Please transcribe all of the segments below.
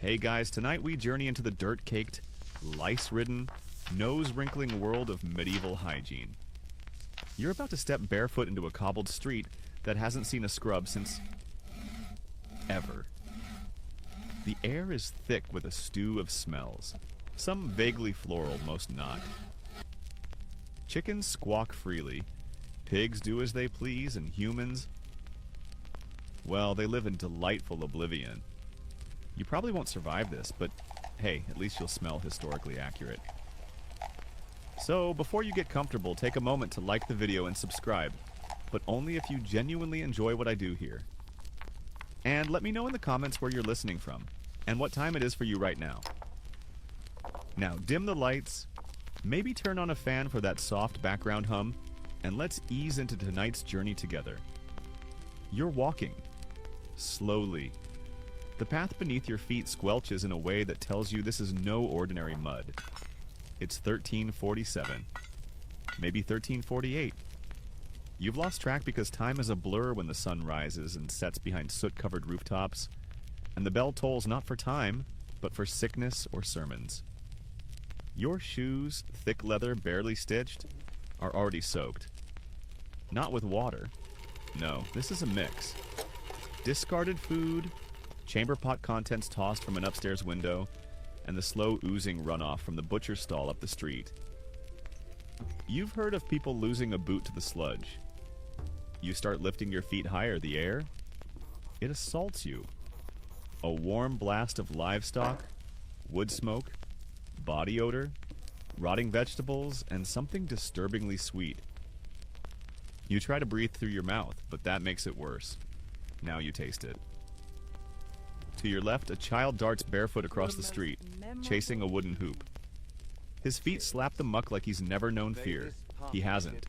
Hey guys, tonight we journey into the dirt-caked, lice-ridden, nose-wrinkling world of medieval hygiene. You're about to step barefoot into a cobbled street that hasn't seen a scrub since ever. The air is thick with a stew of smells, some vaguely floral, most not. Chickens squawk freely, pigs do as they please, and humans, well, they live in delightful oblivion. You probably won't survive this, but hey, at least you'll smell historically accurate. So, before you get comfortable, take a moment to like the video and subscribe, but only if you genuinely enjoy what I do here. And let me know in the comments where you're listening from, and what time it is for you right now. Now, dim the lights, maybe turn on a fan for that soft background hum, and let's ease into tonight's journey together. You're walking. Slowly. The path beneath your feet squelches in a way that tells you this is no ordinary mud. It's 1347. Maybe 1348. You've lost track because time is a blur when the sun rises and sets behind soot-covered rooftops, and the bell tolls not for time, but for sickness or sermons. Your shoes, thick leather, barely stitched, are already soaked. Not with water. No, this is a mix. Discarded food, chamber pot contents tossed from an upstairs window, and the slow oozing runoff from the butcher stall up the street. You've heard of people losing a boot to the sludge. You start lifting your feet higher, the air, it assaults you. A warm blast of livestock, wood smoke, body odor, rotting vegetables, and something disturbingly sweet. You try to breathe through your mouth, but that makes it worse. Now you taste it. To your left, a child darts barefoot across the street, chasing a wooden hoop. His feet slap the muck like he's never known fear. He hasn't.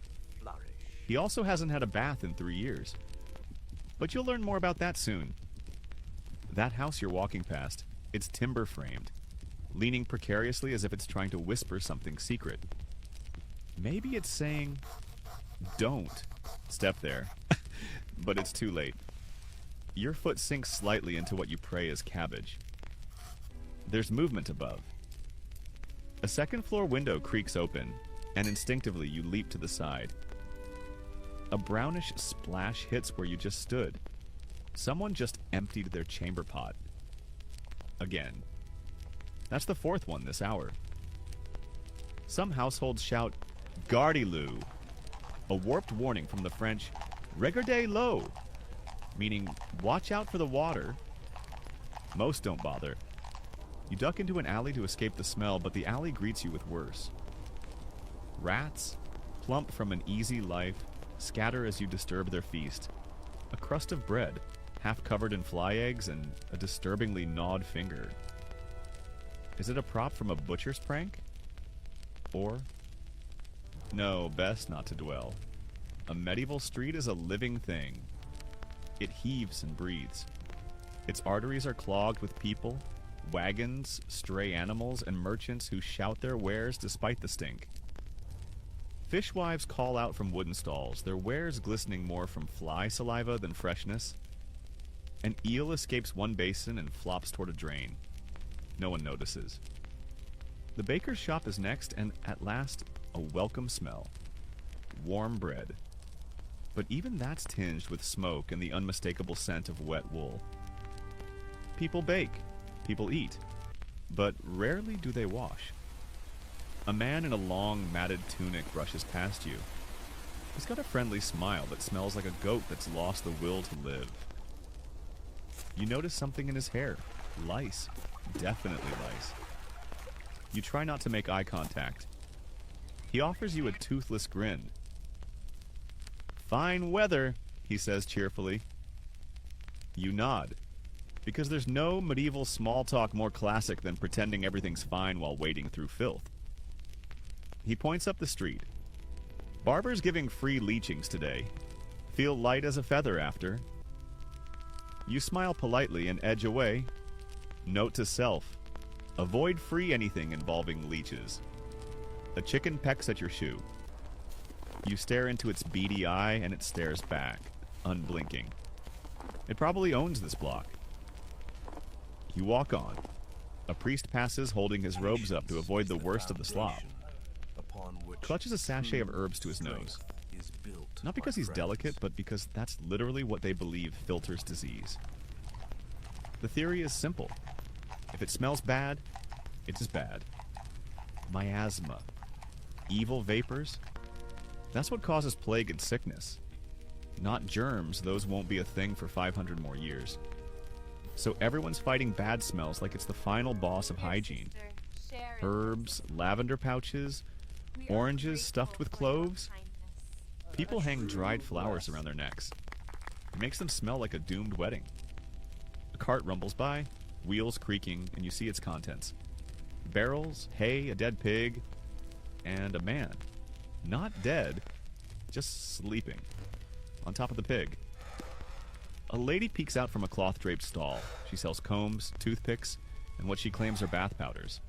He also hasn't had a bath in 3 years. But you'll learn more about that soon. That house you're walking past, it's timber-framed, leaning precariously as if it's trying to whisper something secret. Maybe it's saying, "Don't step there." But it's too late. Your foot sinks slightly into what you pray is cabbage. There's movement above. A second-floor window creaks open, and instinctively you leap to the side. A brownish splash hits where you just stood. Someone just emptied their chamber pot. Again. That's the fourth one this hour. Some households shout, "Gardez-lou," a warped warning from the French, "Regardez l'eau," meaning, watch out for the water. Most don't bother. You duck into an alley to escape the smell, but the alley greets you with worse. Rats, plump from an easy life, scatter as you disturb their feast. A crust of bread, half covered in fly eggs, and a disturbingly gnawed finger. Is it a prop from a butcher's prank? Or? No, best not to dwell. A medieval street is a living thing. It heaves and breathes. Its arteries are clogged with people, wagons, stray animals, and merchants who shout their wares despite the stink. Fishwives call out from wooden stalls, their wares glistening more from fly saliva than freshness. An eel escapes one basin and flops toward a drain. No one notices. The baker's shop is next, and at last, a welcome smell. Warm bread. But even that's tinged with smoke and the unmistakable scent of wet wool. People bake, people eat, but rarely do they wash. A man in a long, matted tunic brushes past you. He's got a friendly smile that smells like a goat that's lost the will to live. You notice something in his hair. Lice. Definitely lice. You try not to make eye contact. He offers you a toothless grin. "Fine weather," he says cheerfully. You nod, because there's no medieval small talk more classic than pretending everything's fine while wading through filth. He points up the street. "Barber's giving free leechings today. Feel light as a feather after." You smile politely and edge away. Note to self: avoid free anything involving leeches. A chicken pecks at your shoe. You stare into its beady eye and it stares back, unblinking. It probably owns this block. You walk on. A priest passes holding his robes up to avoid the worst of the slop. Clutches a sachet of herbs to his nose. Not because he's delicate, but because that's literally what they believe filters disease. The theory is simple. If it smells bad, it's bad. Miasma. Evil vapors. That's what causes plague and sickness. Not germs, those won't be a thing for 500 more years. So everyone's fighting bad smells like it's the final boss of hygiene. Herbs, lavender pouches, oranges stuffed with cloves. People hang dried flowers around their necks. It makes them smell like a doomed wedding. A cart rumbles by, wheels creaking, and you see its contents. Barrels, hay, a dead pig, and a man. Not dead, just sleeping. On top of the pig. A lady peeks out from a cloth-draped stall. She sells combs, toothpicks, and what she claims are bath powders.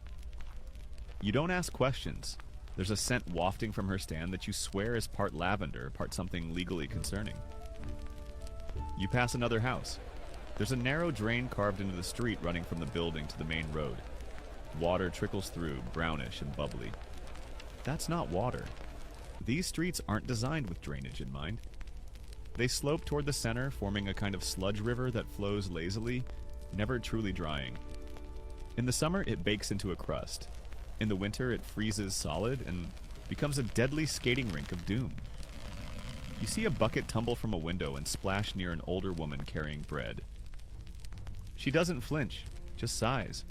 You don't ask questions. There's a scent wafting from her stand that you swear is part lavender, part something legally concerning. You pass another house. There's a narrow drain carved into the street running from the building to the main road. Water trickles through, brownish and bubbly. That's not water. These streets aren't designed with drainage in mind. They slope toward the center, forming a kind of sludge river that flows lazily, never truly drying. In the summer, it bakes into a crust. In the winter, it freezes solid and becomes a deadly skating rink of doom. You see a bucket tumble from a window and splash near an older woman carrying bread. She doesn't flinch, just sighs.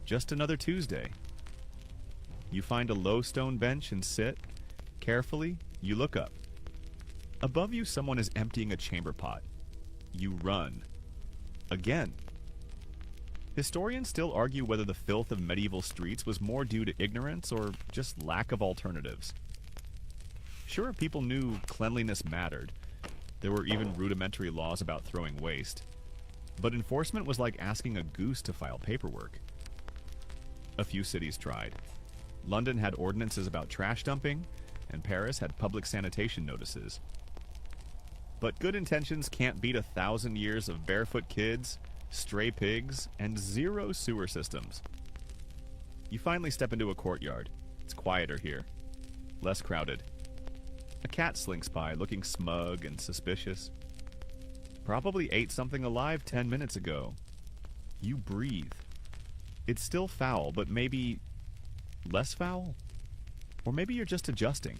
Just another Tuesday. You find a low stone bench and sit. Carefully, you look up. Above you, someone is emptying a chamber pot. You run. Again. Historians still argue whether the filth of medieval streets was more due to ignorance or just lack of alternatives. Sure, people knew cleanliness mattered. There were even rudimentary laws about throwing waste. But enforcement was like asking a goose to file paperwork. A few cities tried. London had ordinances about trash dumping, and Paris had public sanitation notices. But good intentions can't beat 1,000 years of barefoot kids, stray pigs, and 0 sewer systems. You finally step into a courtyard. It's quieter here. Less crowded. A cat slinks by, looking smug and suspicious. Probably ate something alive 10 minutes ago. You breathe. It's still foul, but maybe less foul? Or maybe you're just adjusting.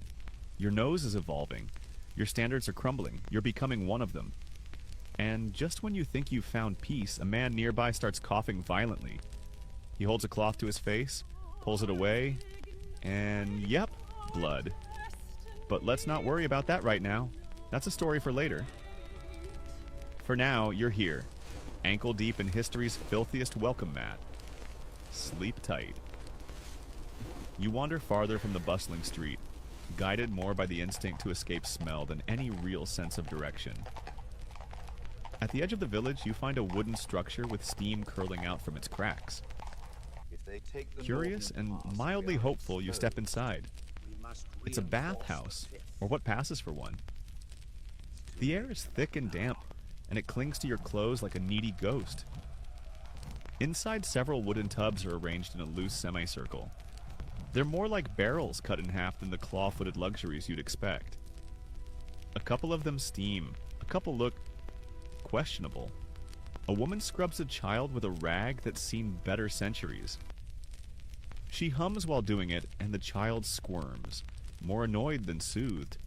Your nose is evolving. Your standards are crumbling. You're becoming one of them. And just when you think you've found peace, a man nearby starts coughing violently. He holds a cloth to his face, pulls it away, and yep, blood. But let's not worry about that right now. That's a story for later. For now, you're here, ankle deep in history's filthiest welcome mat. Sleep tight. You wander farther from the bustling street, guided more by the instinct to escape smell than any real sense of direction. At the edge of the village, you find a wooden structure with steam curling out from its cracks. Curious and mildly hopeful, you step inside. It's a bathhouse, or what passes for one. The air is thick and damp, and it clings to your clothes like a needy ghost. Inside, several wooden tubs are arranged in a loose semicircle. They're more like barrels cut in half than the claw-footed luxuries you'd expect. A couple of them steam. A couple look questionable. A woman scrubs a child with a rag that's seen better centuries. She hums while doing it, and the child squirms, more annoyed than soothed.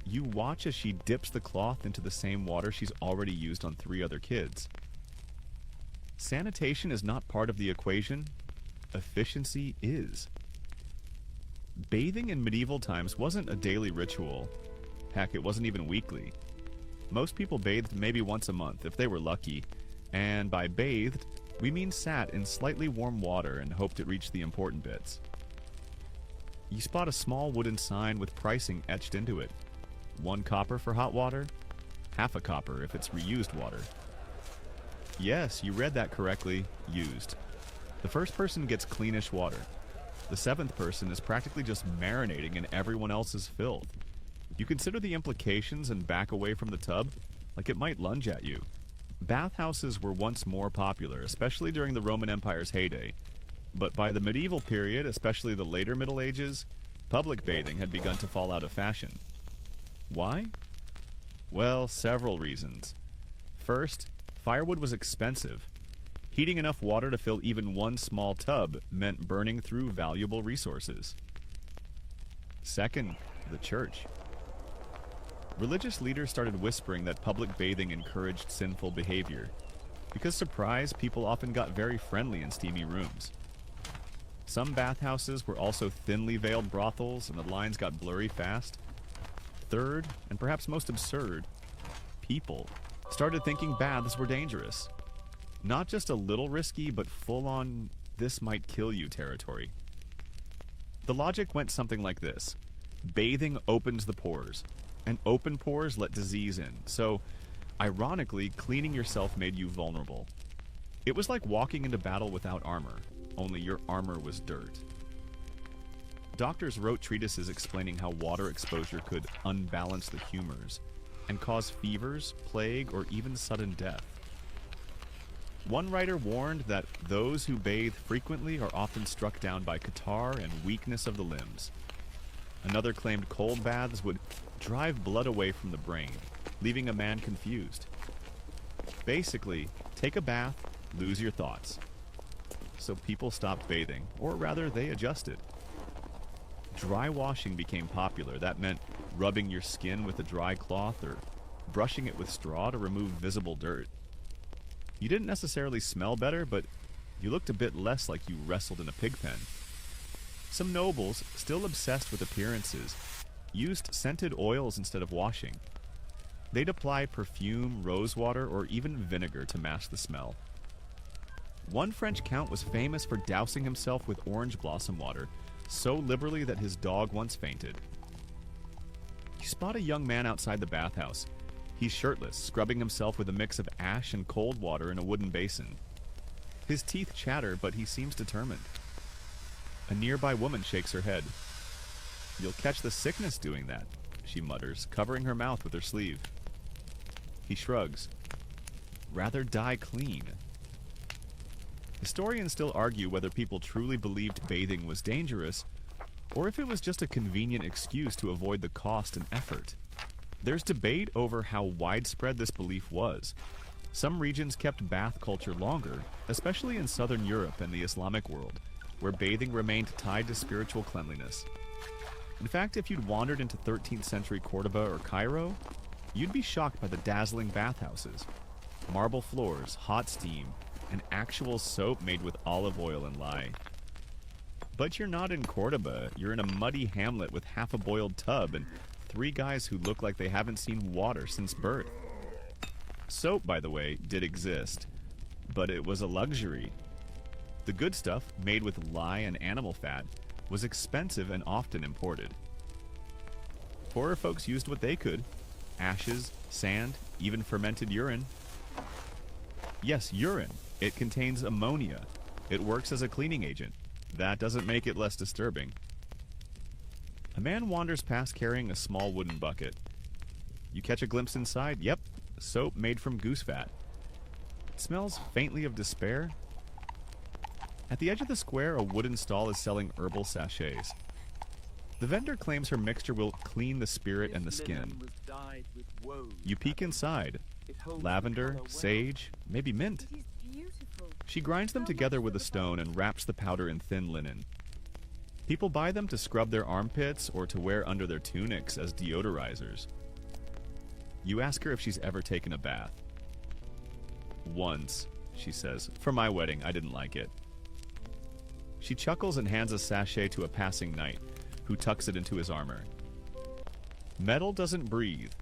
You watch as she dips the cloth into the same water she's already used on 3 other kids. Sanitation is not part of the equation. Efficiency is. Bathing in medieval times wasn't a daily ritual. Heck, it wasn't even weekly. Most people bathed maybe once a month, if they were lucky. And by bathed, we mean sat in slightly warm water and hoped it reached the important bits. You spot a small wooden sign with pricing etched into it. 1 copper for hot water, half a copper if it's reused water. Yes, you read that correctly, used. The first person gets cleanish water. The 7th person is practically just marinating in everyone else's filth. You consider the implications and back away from the tub like it might lunge at you. Bathhouses were once more popular, especially during the Roman Empire's heyday. But by the medieval period, especially the later Middle Ages, public bathing had begun to fall out of fashion. Why? Well, several reasons. First, firewood was expensive. Heating enough water to fill even one small tub meant burning through valuable resources. Second, the church. Religious leaders started whispering that public bathing encouraged sinful behavior. Because surprise, people often got very friendly in steamy rooms. Some bathhouses were also thinly veiled brothels, and the lines got blurry fast. Third, and perhaps most absurd, people started thinking baths were dangerous. Not just a little risky, but full-on, this might kill you territory. The logic went something like this. Bathing opens the pores, and open pores let disease in. So, ironically, cleaning yourself made you vulnerable. It was like walking into battle without armor, only your armor was dirt. Doctors wrote treatises explaining how water exposure could unbalance the humors and cause fevers, plague, or even sudden death. One writer warned that those who bathe frequently are often struck down by catarrh and weakness of the limbs. Another claimed cold baths would drive blood away from the brain, leaving a man confused. Basically, take a bath, lose your thoughts. So people stopped bathing, or rather, they adjusted. Dry washing became popular. That meant rubbing your skin with a dry cloth or brushing it with straw to remove visible dirt. You didn't necessarily smell better, but you looked a bit less like you wrestled in a pig pen. Some nobles, still obsessed with appearances, used scented oils instead of washing. They'd apply perfume, rose water, or even vinegar to mask the smell. One French count was famous for dousing himself with orange blossom water so liberally that his dog once fainted. You spot a young man outside the bathhouse. He's shirtless, scrubbing himself with a mix of ash and cold water in a wooden basin. His teeth chatter, but he seems determined. A nearby woman shakes her head. "You'll catch the sickness doing that," she mutters, covering her mouth with her sleeve. He shrugs. "Rather die clean." Historians still argue whether people truly believed bathing was dangerous, or if it was just a convenient excuse to avoid the cost and effort. There's debate over how widespread this belief was. Some regions kept bath culture longer, especially in southern Europe and the Islamic world, where bathing remained tied to spiritual cleanliness. In fact, if you'd wandered into 13th century Cordoba or Cairo, you'd be shocked by the dazzling bathhouses. Marble floors, hot steam, and actual soap made with olive oil and lye. But you're not in Cordoba. You're in a muddy hamlet with half a boiled tub and 3 guys who look like they haven't seen water since birth. Soap, by the way, did exist, but it was a luxury. The good stuff, made with lye and animal fat, was expensive and often imported. Poorer folks used what they could: ashes, sand, even fermented urine. Yes, urine. It contains ammonia. It works as a cleaning agent. That doesn't make it less disturbing. A man wanders past carrying a small wooden bucket. You catch a glimpse inside. Yep, soap made from goose fat. It smells faintly of despair. At the edge of the square, a wooden stall is selling herbal sachets. The vendor claims her mixture will clean the spirit and the skin. You peek inside. Lavender, sage, maybe mint. She grinds them together with a stone and wraps the powder in thin linen. People buy them to scrub their armpits or to wear under their tunics as deodorizers. You ask her if she's ever taken a bath. "Once," she says. "For my wedding, I didn't like it." She chuckles and hands a sachet to a passing knight, who tucks it into his armor. Metal doesn't breathe,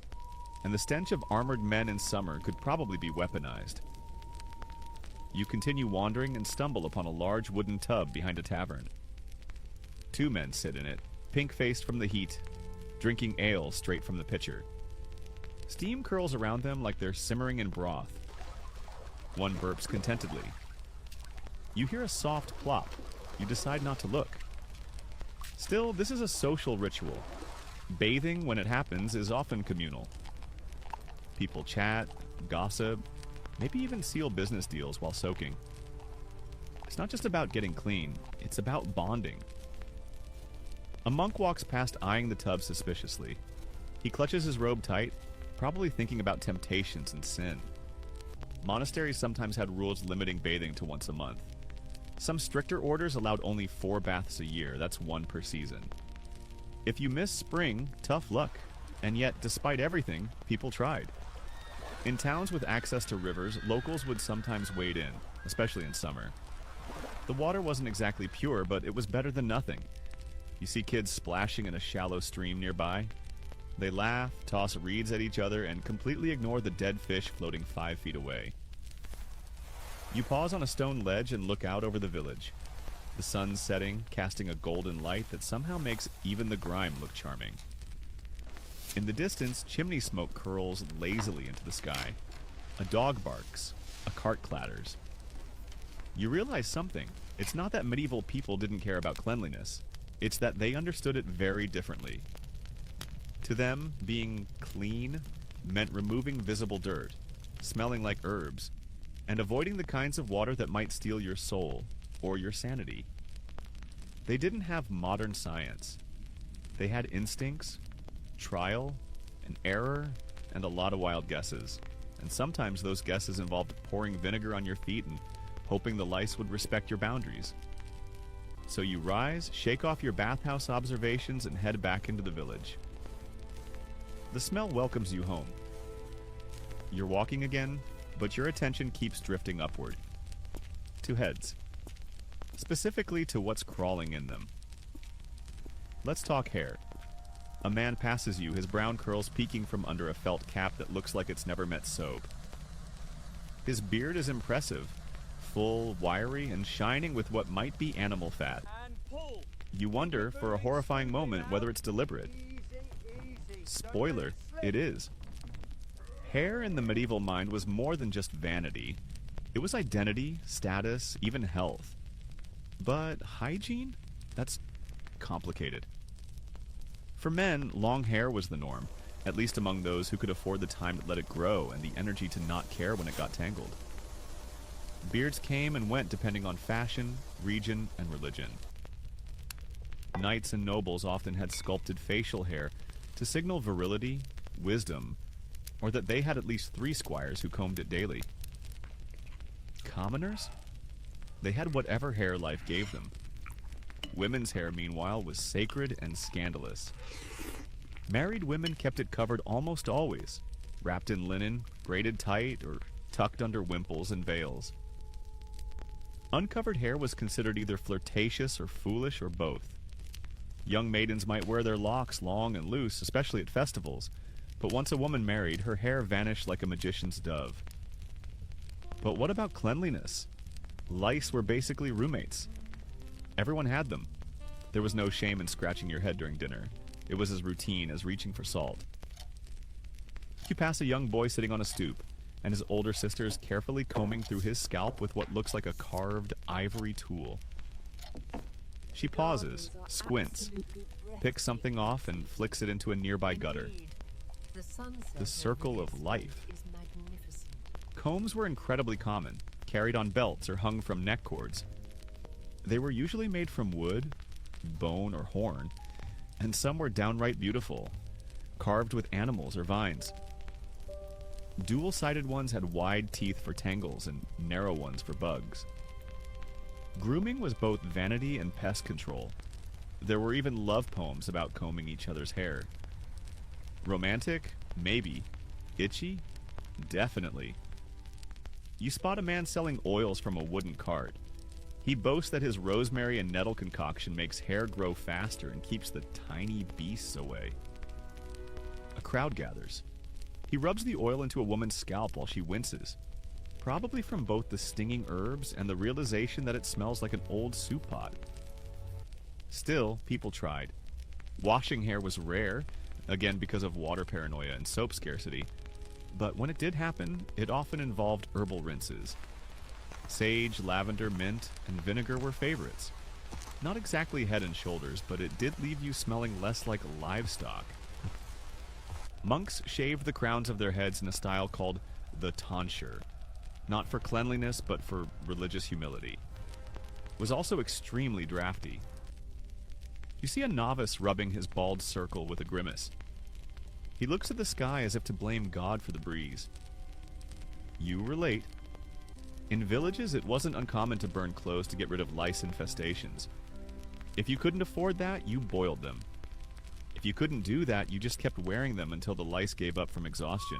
and the stench of armored men in summer could probably be weaponized. You continue wandering and stumble upon a large wooden tub behind a tavern. 2 men sit in it, pink-faced from the heat, drinking ale straight from the pitcher. Steam curls around them like they're simmering in broth. One burps contentedly. You hear a soft plop. You decide not to look. Still, this is a social ritual. Bathing, when it happens, is often communal. People chat, gossip, maybe even seal business deals while soaking. It's not just about getting clean, it's about bonding. A monk walks past eyeing the tub suspiciously. He clutches his robe tight, probably thinking about temptations and sin. Monasteries sometimes had rules limiting bathing to once a month. Some stricter orders allowed only 4 baths a year, that's 1 per season. If you miss spring, tough luck. And yet, despite everything, people tried. In towns with access to rivers, locals would sometimes wade in, especially in summer. The water wasn't exactly pure, but it was better than nothing. You see kids splashing in a shallow stream nearby. They laugh, toss reeds at each other, and completely ignore the dead fish floating 5 feet away. You pause on a stone ledge and look out over the village. The sun's setting, casting a golden light that somehow makes even the grime look charming. In the distance, chimney smoke curls lazily into the sky. A dog barks. A cart clatters. You realize something. It's not that medieval people didn't care about cleanliness. It's that they understood it very differently. To them, being clean meant removing visible dirt, smelling like herbs, and avoiding the kinds of water that might steal your soul or your sanity. They didn't have modern science. They had instincts, trial, and error, and a lot of wild guesses. And sometimes those guesses involved pouring vinegar on your feet and hoping the lice would respect your boundaries. So you rise, shake off your bathhouse observations, and head back into the village. The smell welcomes you home. You're walking again, but your attention keeps drifting upward. To heads. Specifically to what's crawling in them. Let's talk hair. A man passes you, his brown curls peeking from under a felt cap that looks like it's never met soap. His beard is impressive, full, wiry, and shining with what might be animal fat. You wonder, for a horrifying moment, whether it's deliberate. Spoiler, it is. Hair in the medieval mind was more than just vanity. It was identity, status, even health. But hygiene? That's complicated. For men, long hair was the norm, at least among those who could afford the time to let it grow and the energy to not care when it got tangled. Beards came and went depending on fashion, region, and religion. Knights and nobles often had sculpted facial hair to signal virility, wisdom, or that they had at least 3 squires who combed it daily. Commoners? They had whatever hair life gave them. Women's hair, meanwhile, was sacred and scandalous. Married women kept it covered almost always, wrapped in linen, braided tight, or tucked under wimples and veils. Uncovered hair was considered either flirtatious or foolish or both. Young maidens might wear their locks long and loose, especially at festivals, but once a woman married, her hair vanished like a magician's dove. But what about cleanliness? Lice were basically roommates. Everyone had them. There was no shame in scratching your head during dinner. It was as routine as reaching for salt. You pass a young boy sitting on a stoop, and his older sister is carefully combing through his scalp with what looks like a carved ivory tool. She pauses, squints, picks something off, and flicks it into a nearby gutter. The circle of life. Combs were incredibly common, carried on belts or hung from neck cords. They were usually made from wood, bone, or horn, and some were downright beautiful, carved with animals or vines. Dual-sided ones had wide teeth for tangles and narrow ones for bugs. Grooming was both vanity and pest control. There were even love poems about combing each other's hair. Romantic? Maybe. Itchy? Definitely. You spot a man selling oils from a wooden cart. He boasts that his rosemary and nettle concoction makes hair grow faster and keeps the tiny beasts away. A crowd gathers. He rubs the oil into a woman's scalp while she winces, probably from both the stinging herbs and the realization that it smells like an old soup pot. Still, people tried. Washing hair was rare, again because of water paranoia and soap scarcity, but when it did happen, it often involved herbal rinses. Sage, lavender, mint, and vinegar were favorites. Not exactly head and shoulders, but it did leave you smelling less like livestock. Monks shaved the crowns of their heads in a style called the tonsure. not for cleanliness but for religious humility. It was also extremely drafty. You see a novice rubbing his bald circle with a grimace. He looks at the sky as if to blame God for the breeze. You relate. In villages, it wasn't uncommon to burn clothes to get rid of lice infestations. If you couldn't afford that, you boiled them. If you couldn't do that, you just kept wearing them until the lice gave up from exhaustion.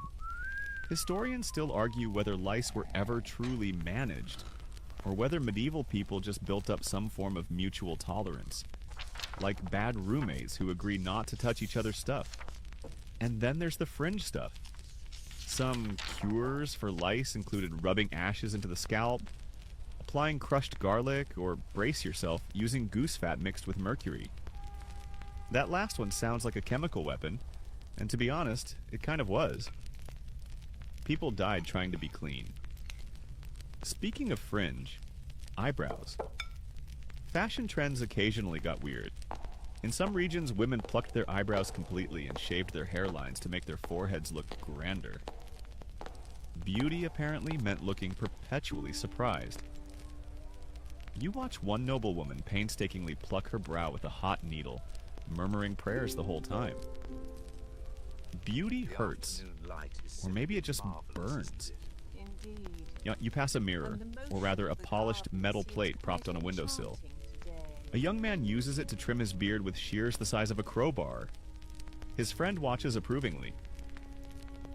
Historians still argue whether lice were ever truly managed, or whether medieval people just built up some form of mutual tolerance, like bad roommates who agree not to touch each other's stuff. And then there's the fringe stuff. Some cures for lice included rubbing ashes into the scalp, applying crushed garlic, or brace yourself, using goose fat mixed with mercury. That last one sounds like a chemical weapon, and to be honest, it kind of was. People died trying to be clean. Speaking of fringe, eyebrows. Fashion trends occasionally got weird. In some regions, women plucked their eyebrows completely and shaved their hairlines to make their foreheads look grander. Beauty apparently meant looking perpetually surprised. You watch one noblewoman painstakingly pluck her brow with a hot needle, murmuring prayers the whole time. Beauty hurts, or maybe it just burns. You pass a mirror, or rather a polished metal plate propped on a windowsill. A young man uses it to trim his beard with shears the size of a crowbar. His friend watches approvingly.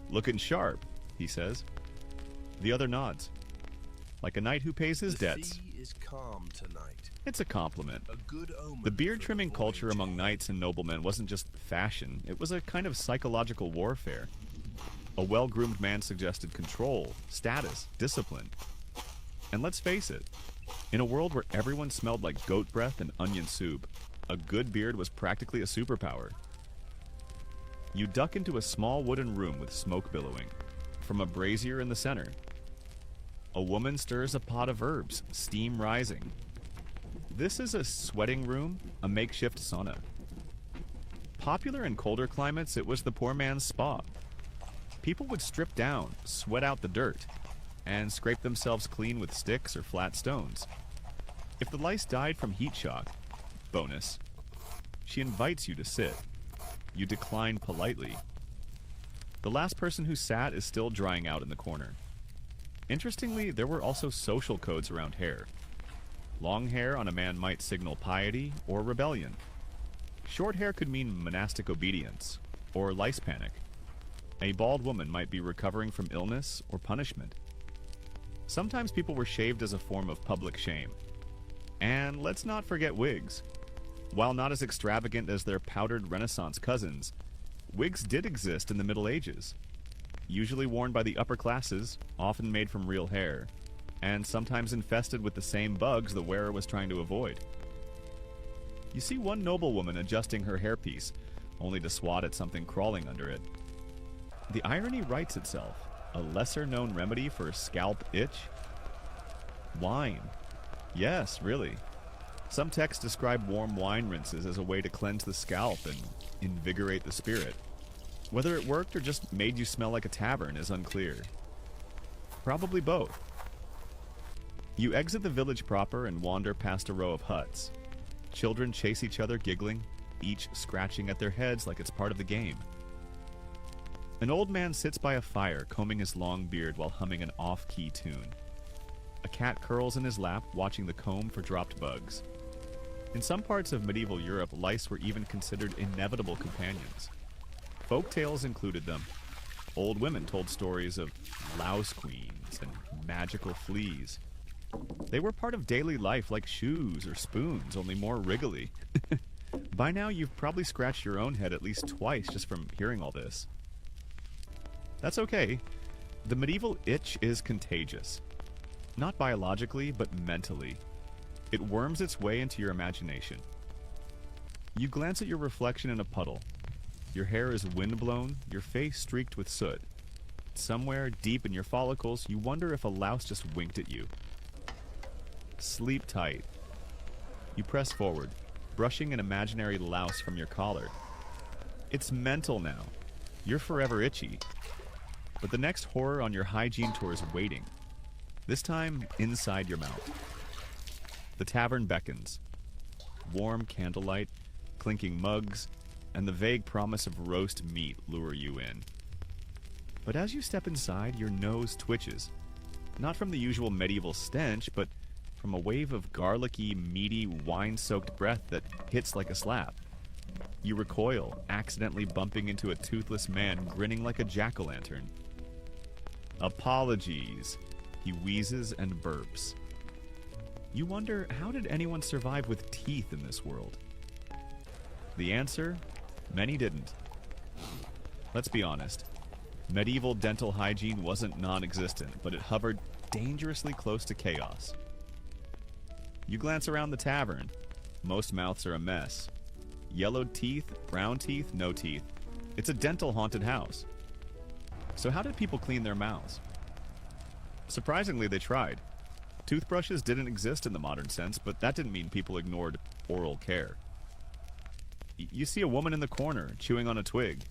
"Looking sharp," he says. The other nods. Like a knight who pays his debts. The sea is calm tonight. It's a compliment. A good omen. The beard trimming culture among knights and noblemen wasn't just fashion, it was a kind of psychological warfare. A well-groomed man suggested control, status, discipline. And let's face it, in a world where everyone smelled like goat breath and onion soup, a good beard was practically a superpower. You duck into a small wooden room with smoke billowing, from a brazier in the center. A woman stirs a pot of herbs, steam rising. This is a sweating room, a makeshift sauna. Popular in colder climates, it was the poor man's spa. People would strip down, sweat out the dirt, and scrape themselves clean with sticks or flat stones. If the lice died from heat shock, bonus, she invites you to sit. You decline politely. The last person who sat is still drying out in the corner. Interestingly, there were also social codes around hair. Long hair on a man might signal piety or rebellion. Short hair could mean monastic obedience or lice panic. A bald woman might be recovering from illness or punishment. Sometimes people were shaved as a form of public shame. And let's not forget wigs. While not as extravagant as their powdered Renaissance cousins, wigs did exist in the Middle Ages. Usually worn by the upper classes, often made from real hair, and sometimes infested with the same bugs the wearer was trying to avoid. You see one noblewoman adjusting her hairpiece, only to swat at something crawling under it. The irony writes itself. A lesser-known remedy for scalp itch? Wine. Yes, really. Some texts describe warm wine rinses as a way to cleanse the scalp and invigorate the spirit. Whether it worked or just made you smell like a tavern is unclear. Probably both. You exit the village proper and wander past a row of huts. Children chase each other giggling, each scratching at their heads like it's part of the game. An old man sits by a fire combing his long beard while humming an off-key tune. A cat curls in his lap watching the comb for dropped bugs. In some parts of medieval Europe, lice were even considered inevitable companions. Folk tales included them. Old women told stories of louse queens and magical fleas. They were part of daily life like shoes or spoons, only more wriggly. By now, you've probably scratched your own head at least twice just from hearing all this. That's okay. The medieval itch is contagious. Not biologically, but mentally. It worms its way into your imagination. You glance at your reflection in a puddle. Your hair is windblown, your face streaked with soot. Somewhere deep in your follicles, you wonder if a louse just winked at you. Sleep tight. You press forward, brushing an imaginary louse from your collar. It's mental now. You're forever itchy. But the next horror on your hygiene tour is waiting. this time inside your mouth. The tavern beckons. Warm candlelight, clinking mugs, and the vague promise of roast meat lure you in. But as you step inside, your nose twitches. Not from the usual medieval stench, but from a wave of garlicky, meaty, wine-soaked breath that hits like a slap. You recoil, accidentally bumping into a toothless man grinning like a jack-o'-lantern. Apologies, he wheezes and burps. You wonder, how did anyone survive with teeth in this world? The answer? Many didn't. Let's be honest. Medieval dental hygiene wasn't non-existent, but it hovered dangerously close to chaos. You glance around the tavern. Most mouths are a mess. Yellowed teeth, brown teeth, no teeth. It's a dental haunted house. So how did people clean their mouths? Surprisingly, they tried. Toothbrushes didn't exist in the modern sense, but that didn't mean people ignored oral care. You see a woman in the corner, chewing on a twig.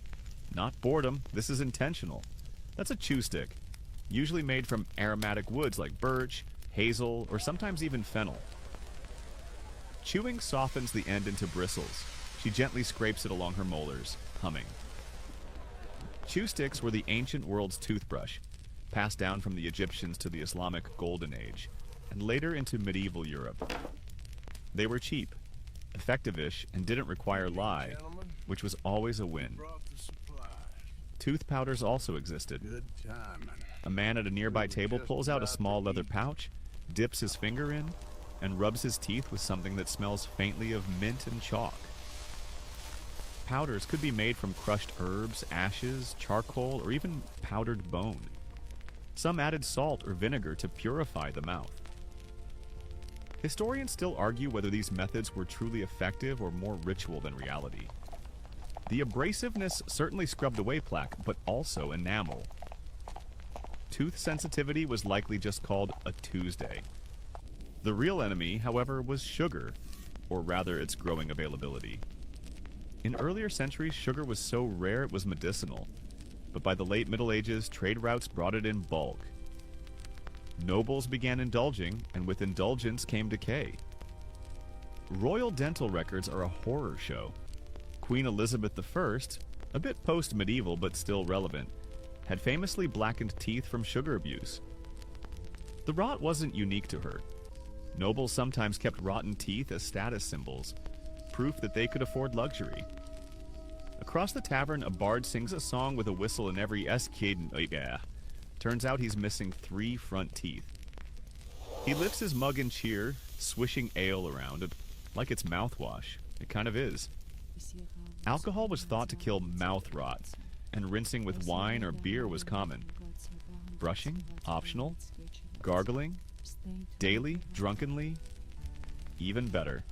Not boredom, this is intentional. That's a chew stick, usually made from aromatic woods like birch, hazel, or sometimes even fennel. Chewing softens the end into bristles. She gently scrapes it along her molars, humming. Chew sticks were the ancient world's toothbrush, passed down from the Egyptians to the Islamic Golden Age, and later into medieval Europe. They were cheap, effective-ish, and didn't require lye, which was always a win. Tooth powders also existed. A man at a nearby table pulls out a small leather pouch, dips his finger in, and rubs his teeth with something that smells faintly of mint and chalk. Powders could be made from crushed herbs, ashes, charcoal, or even powdered bone. Some added salt or vinegar to purify the mouth. Historians still argue whether these methods were truly effective or more ritual than reality. The abrasiveness certainly scrubbed away plaque, but also enamel. Tooth sensitivity was likely just called a Tuesday. The real enemy, however, was sugar, or rather its growing availability. In earlier centuries, sugar was so rare it was medicinal, but by the late Middle Ages, trade routes brought it in bulk. Nobles began indulging, and with indulgence came decay. Royal dental records are a horror show. Queen Elizabeth I, a bit post-medieval but still relevant, had famously blackened teeth from sugar abuse. The rot wasn't unique to her. Nobles sometimes kept rotten teeth as status symbols, proof that they could afford luxury. Across the tavern, a bard sings a song with a whistle in every S-kid. Turns out he's missing 3 front teeth. He lifts his mug in cheer, swishing ale around it like it's mouthwash. It kind of is. Alcohol was thought to kill mouth rot, and rinsing with wine or beer was common. Brushing, optional. Gargling, daily, drunkenly, even better.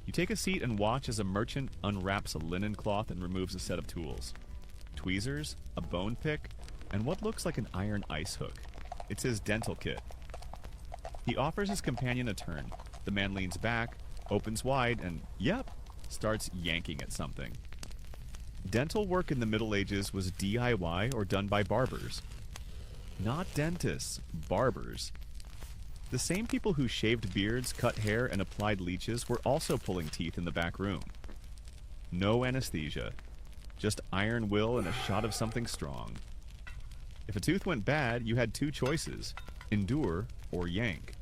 You take a seat and watch as a merchant unwraps a linen cloth and removes a set of tools. Tweezers, a bone pick, and what looks like an iron ice hook. It's his dental kit. He offers his companion a turn. The man leans back, opens wide, and, yep, starts yanking at something. Dental work in the Middle Ages was DIY or done by barbers. Not dentists, barbers. The same people who shaved beards, cut hair, and applied leeches were also pulling teeth in the back room. No anesthesia. Just iron will and a shot of something strong. If a tooth went bad, you had 2 choices: endure or yank.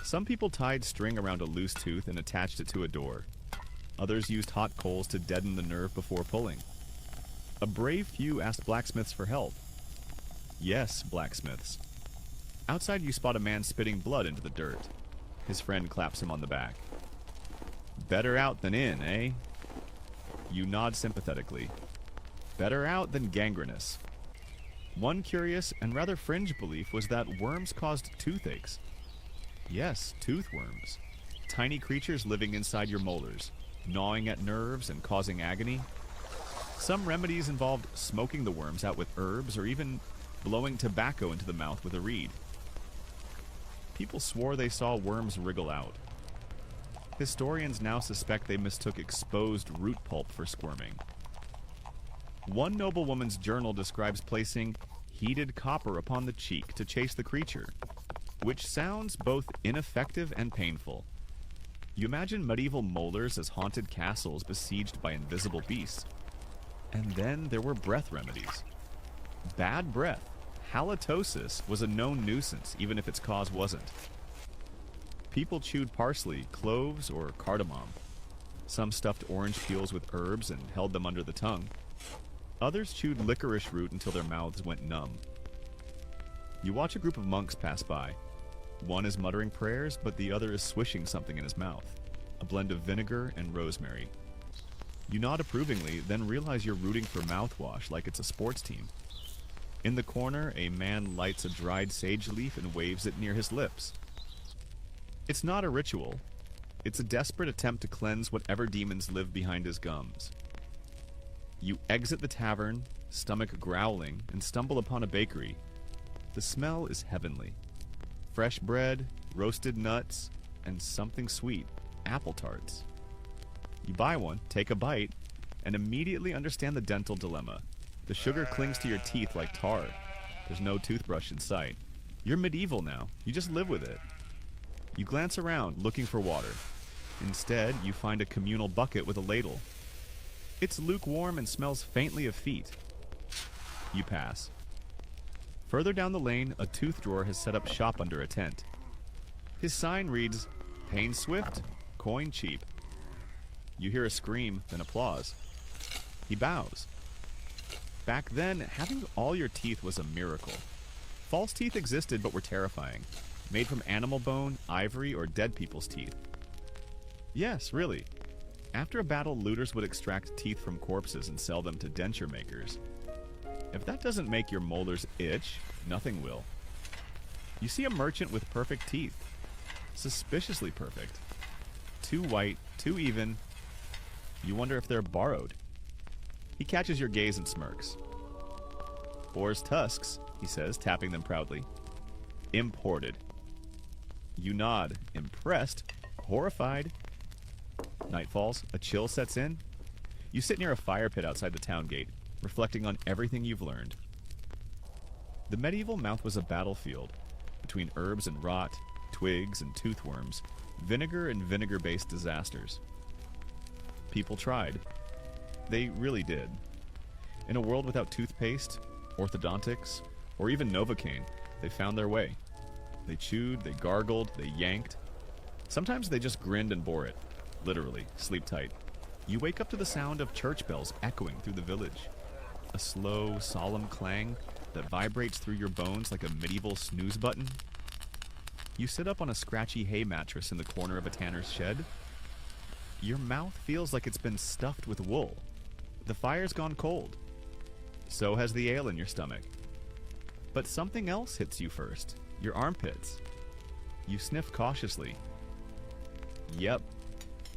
Some people tied string around a loose tooth and attached it to a door. Others used hot coals to deaden the nerve before pulling. A brave few asked blacksmiths for help. Yes, blacksmiths. Outside you spot a man spitting blood into the dirt. His friend claps him on the back. Better out than in, eh? You nod sympathetically. Better out than gangrenous. One curious and rather fringe belief was that worms caused toothaches. Yes, toothworms. Tiny creatures living inside your molars, gnawing at nerves and causing agony. Some remedies involved smoking the worms out with herbs or even blowing tobacco into the mouth with a reed. People swore they saw worms wriggle out. Historians now suspect they mistook exposed root pulp for squirming. One noblewoman's journal describes placing heated copper upon the cheek to chase the creature, which sounds both ineffective and painful. You imagine medieval molders as haunted castles besieged by invisible beasts. And then there were breath remedies. Bad breath, halitosis, was a known nuisance, even if its cause wasn't. People chewed parsley, cloves, or cardamom. Some stuffed orange peels with herbs and held them under the tongue. Others chewed licorice root until their mouths went numb. You watch a group of monks pass by. One is muttering prayers, but the other is swishing something in his mouth, a blend of vinegar and rosemary. You nod approvingly, then realize you're rooting for mouthwash like it's a sports team. In the corner, a man lights a dried sage leaf and waves it near his lips. It's not a ritual. It's a desperate attempt to cleanse whatever demons live behind his gums. You exit the tavern, stomach growling, and stumble upon a bakery. The smell is heavenly. Fresh bread, roasted nuts, and something sweet, apple tarts. You buy one, take a bite, and immediately understand the dental dilemma. The sugar clings to your teeth like tar. There's no toothbrush in sight. You're medieval now. You just live with it. You glance around, looking for water. Instead, you find a communal bucket with a ladle. It's lukewarm and smells faintly of feet. You pass. Further down the lane, a tooth drawer has set up shop under a tent. His sign reads, "Pain swift, coin cheap." You hear a scream, then applause. He bows. Back then, having all your teeth was a miracle. False teeth existed but were terrifying, made from animal bone, ivory, or dead people's teeth. Yes, really. After a battle, looters would extract teeth from corpses and sell them to denture makers. If that doesn't make your molars itch, nothing will. You see a merchant with perfect teeth. Suspiciously perfect. Too white, too even. You wonder if they're borrowed. He catches your gaze and smirks. "Boar's tusks," he says, tapping them proudly. "Imported." You nod, impressed, horrified. Night falls, a chill sets in. You sit near a fire pit outside the town gate, reflecting on everything you've learned. The medieval mouth was a battlefield, between herbs and rot, twigs and toothworms, vinegar and vinegar-based disasters. People tried. They really did. In a world without toothpaste, orthodontics, or even Novocaine, they found their way. They chewed, they gargled, they yanked. Sometimes they just grinned and bore it. Literally, sleep tight. You wake up to the sound of church bells echoing through the village. A slow, solemn clang that vibrates through your bones like a medieval snooze button. You sit up on a scratchy hay mattress in the corner of a tanner's shed. Your mouth feels like it's been stuffed with wool. The fire's gone cold. So has the ale in your stomach. But something else hits you first. Your armpits. You sniff cautiously. Yep.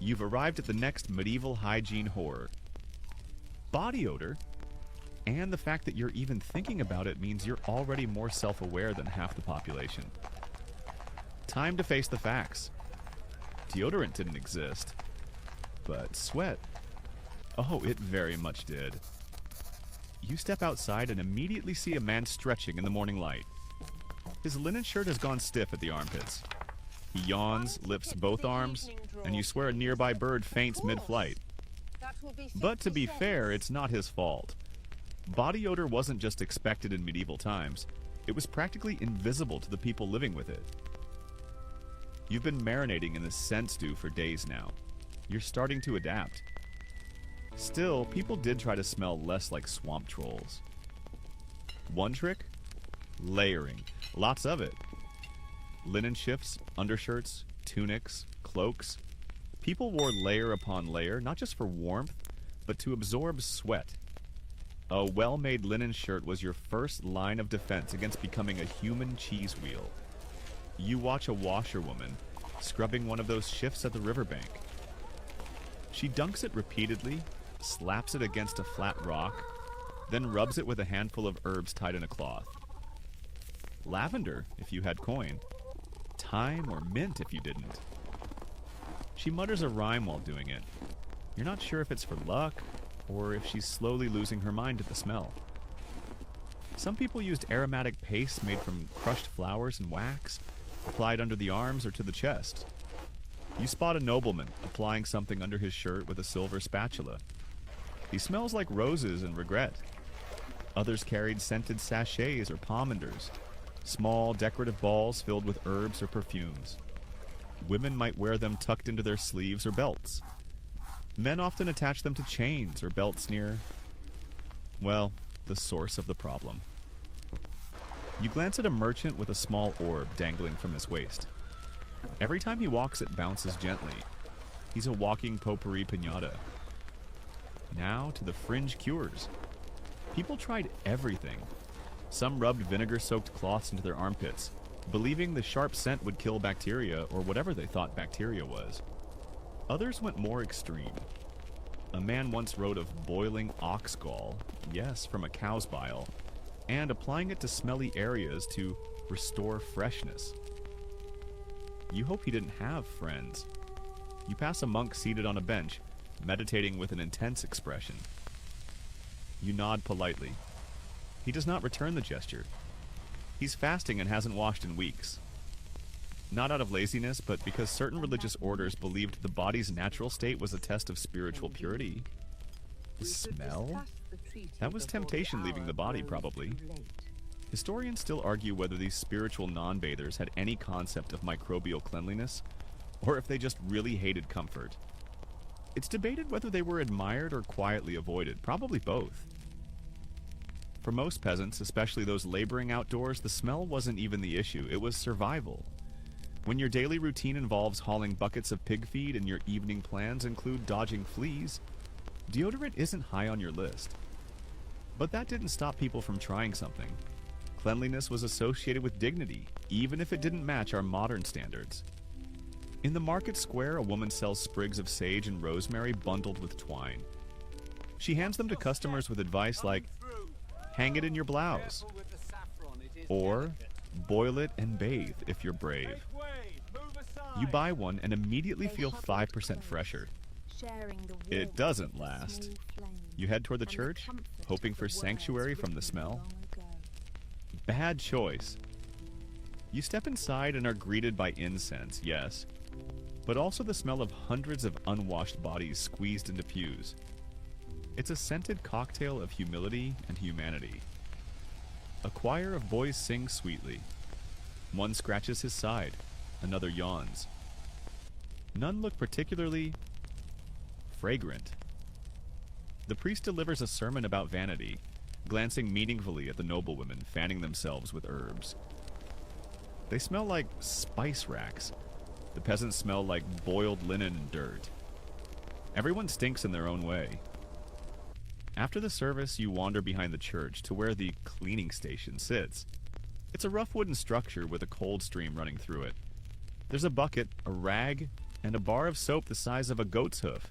You've arrived at the next medieval hygiene horror. Body odor, and the fact that you're even thinking about it means you're already more self-aware than half the population. Time to face the facts. Deodorant didn't exist. But sweat, oh, it very much did. You step outside and immediately see a man stretching in the morning light. His linen shirt has gone stiff at the armpits. He yawns, lifts both arms, and you swear a nearby bird faints mid-flight. But to be fair, it's not his fault. Body odor wasn't just expected in medieval times. It was practically invisible to the people living with it. You've been marinating in this scent stew for days now. You're starting to adapt. Still, people did try to smell less like swamp trolls. One trick? Layering. Lots of it. Linen shifts, undershirts, tunics, cloaks. People wore layer upon layer, not just for warmth, but to absorb sweat. A well-made linen shirt was your first line of defense against becoming a human cheese wheel. You watch a washerwoman scrubbing one of those shifts at the riverbank. She dunks it repeatedly, slaps it against a flat rock, then rubs it with a handful of herbs tied in a cloth. Lavender, if you had coin. Thyme or mint if you didn't. She mutters a rhyme while doing it. You're not sure if it's for luck, or if she's slowly losing her mind at the smell. Some people used aromatic paste made from crushed flowers and wax, applied under the arms or to the chest. You spot a nobleman applying something under his shirt with a silver spatula. He smells like roses and regret. Others carried scented sachets or pomanders, small decorative balls filled with herbs or perfumes. Women might wear them tucked into their sleeves or belts. Men often attach them to chains or belts near, well, the source of the problem. You glance at a merchant with a small orb dangling from his waist. Every time he walks, it bounces gently. He's a walking potpourri piñata. Now to the fringe cures. People tried everything. Some rubbed vinegar-soaked cloths into their armpits, believing the sharp scent would kill bacteria or whatever they thought bacteria was. Others went more extreme. A man once wrote of boiling ox gall, yes, from a cow's bile, and applying it to smelly areas to restore freshness. You hope he didn't have friends. You pass a monk seated on a bench, meditating with an intense expression. You nod politely. He does not return the gesture. He's fasting and hasn't washed in weeks. Not out of laziness, but because certain religious orders believed the body's natural state was a test of spiritual purity. The smell? That was temptation leaving the body, probably. Historians still argue whether these spiritual non-bathers had any concept of microbial cleanliness, or if they just really hated comfort. It's debated whether they were admired or quietly avoided, probably both. For most peasants, especially those laboring outdoors, the smell wasn't even the issue, it was survival. When your daily routine involves hauling buckets of pig feed and your evening plans include dodging fleas, deodorant isn't high on your list. But that didn't stop people from trying something. Cleanliness was associated with dignity, even if it didn't match our modern standards. In the market square, a woman sells sprigs of sage and rosemary bundled with twine. She hands them to customers with advice like, hang it in your blouse, or boil it and bathe if you're brave. You buy one and immediately feel 5% fresher. It doesn't last. You head toward the church, hoping for sanctuary from the smell. Bad choice. You step inside and are greeted by incense, yes, but also the smell of hundreds of unwashed bodies squeezed into pews. It's a scented cocktail of humility and humanity. A choir of boys sing sweetly. One scratches his side, another yawns. None look particularly fragrant. The priest delivers a sermon about vanity, glancing meaningfully at the noblewomen fanning themselves with herbs. They smell like spice racks. The peasants smell like boiled linen and dirt. Everyone stinks in their own way. After the service, you wander behind the church to where the cleaning station sits. It's a rough wooden structure with a cold stream running through it. There's a bucket, a rag, and a bar of soap the size of a goat's hoof.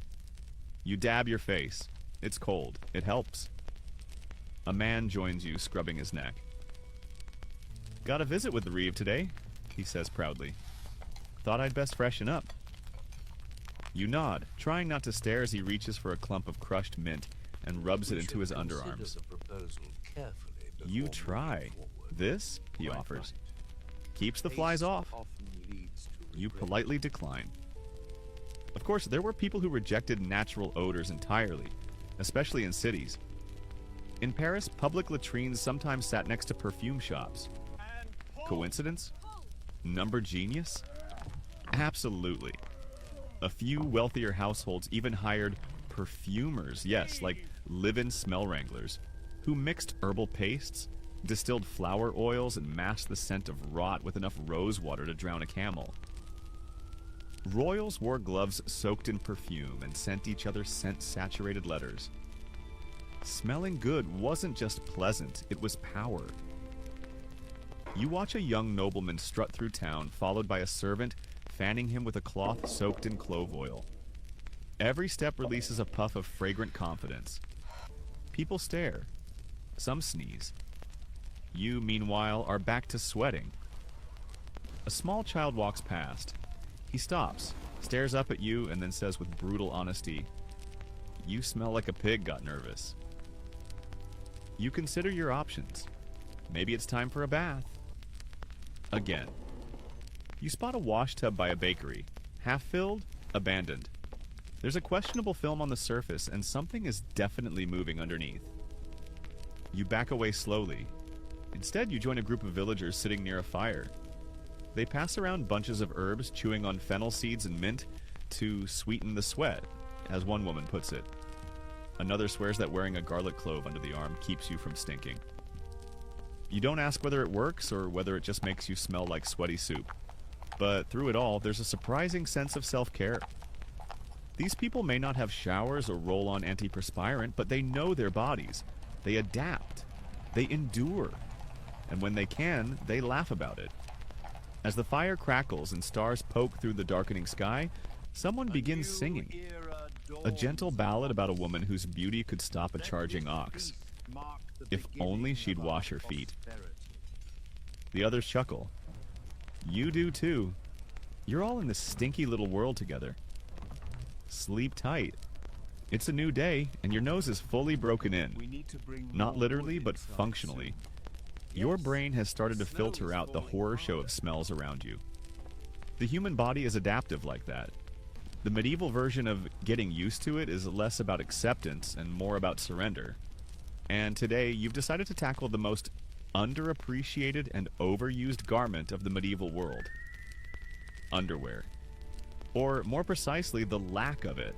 You dab your face. It's cold. It helps. A man joins you, scrubbing his neck. Got a visit with the Reeve today, he says proudly. Thought I'd best freshen up. You nod, trying not to stare as he reaches for a clump of crushed mint and rubs it into his underarms. You try. This, he offers. Keeps the flies off. You politely decline. Of course, there were people who rejected natural odors entirely, especially in cities. In Paris, public latrines sometimes sat next to perfume shops. Coincidence? Number genius? Absolutely. A few wealthier households even hired perfumers, yes, like live-in smell wranglers, who mixed herbal pastes, distilled flower oils, and masked the scent of rot with enough rose water to drown a camel. Royals wore gloves soaked in perfume and sent each other scent-saturated letters. Smelling good wasn't just pleasant, it was power. You watch a young nobleman strut through town, followed by a servant fanning him with a cloth soaked in clove oil. Every step releases a puff of fragrant confidence. People stare. Some sneeze. You, meanwhile, are back to sweating. A small child walks past. He stops, stares up at you, and then says with brutal honesty, "You smell like a pig got nervous." You consider your options. Maybe it's time for a bath. Again. You spot a wash tub by a bakery. Half filled, abandoned. There's a questionable film on the surface, and something is definitely moving underneath. You back away slowly. Instead, you join a group of villagers sitting near a fire. They pass around bunches of herbs, chewing on fennel seeds and mint to sweeten the sweat, as one woman puts it. Another swears that wearing a garlic clove under the arm keeps you from stinking. You don't ask whether it works or whether it just makes you smell like sweaty soup. But through it all, there's a surprising sense of self-care. These people may not have showers or roll-on antiperspirant, but they know their bodies. They adapt. They endure. And when they can, they laugh about it. As the fire crackles and stars poke through the darkening sky, someone begins singing. A gentle ballad about a woman whose beauty could stop a charging ox. If only she'd wash her feet. The others chuckle. You do too. You're all in this stinky little world together. Sleep tight. It's a new day, and your nose is fully broken in. Not literally, but functionally. Your brain has started to filter out the horror show of smells around you. The human body is adaptive like that. The medieval version of getting used to it is less about acceptance and more about surrender. And today, you've decided to tackle the most underappreciated and overused garment of the medieval world. Underwear. Or, more precisely, the lack of it.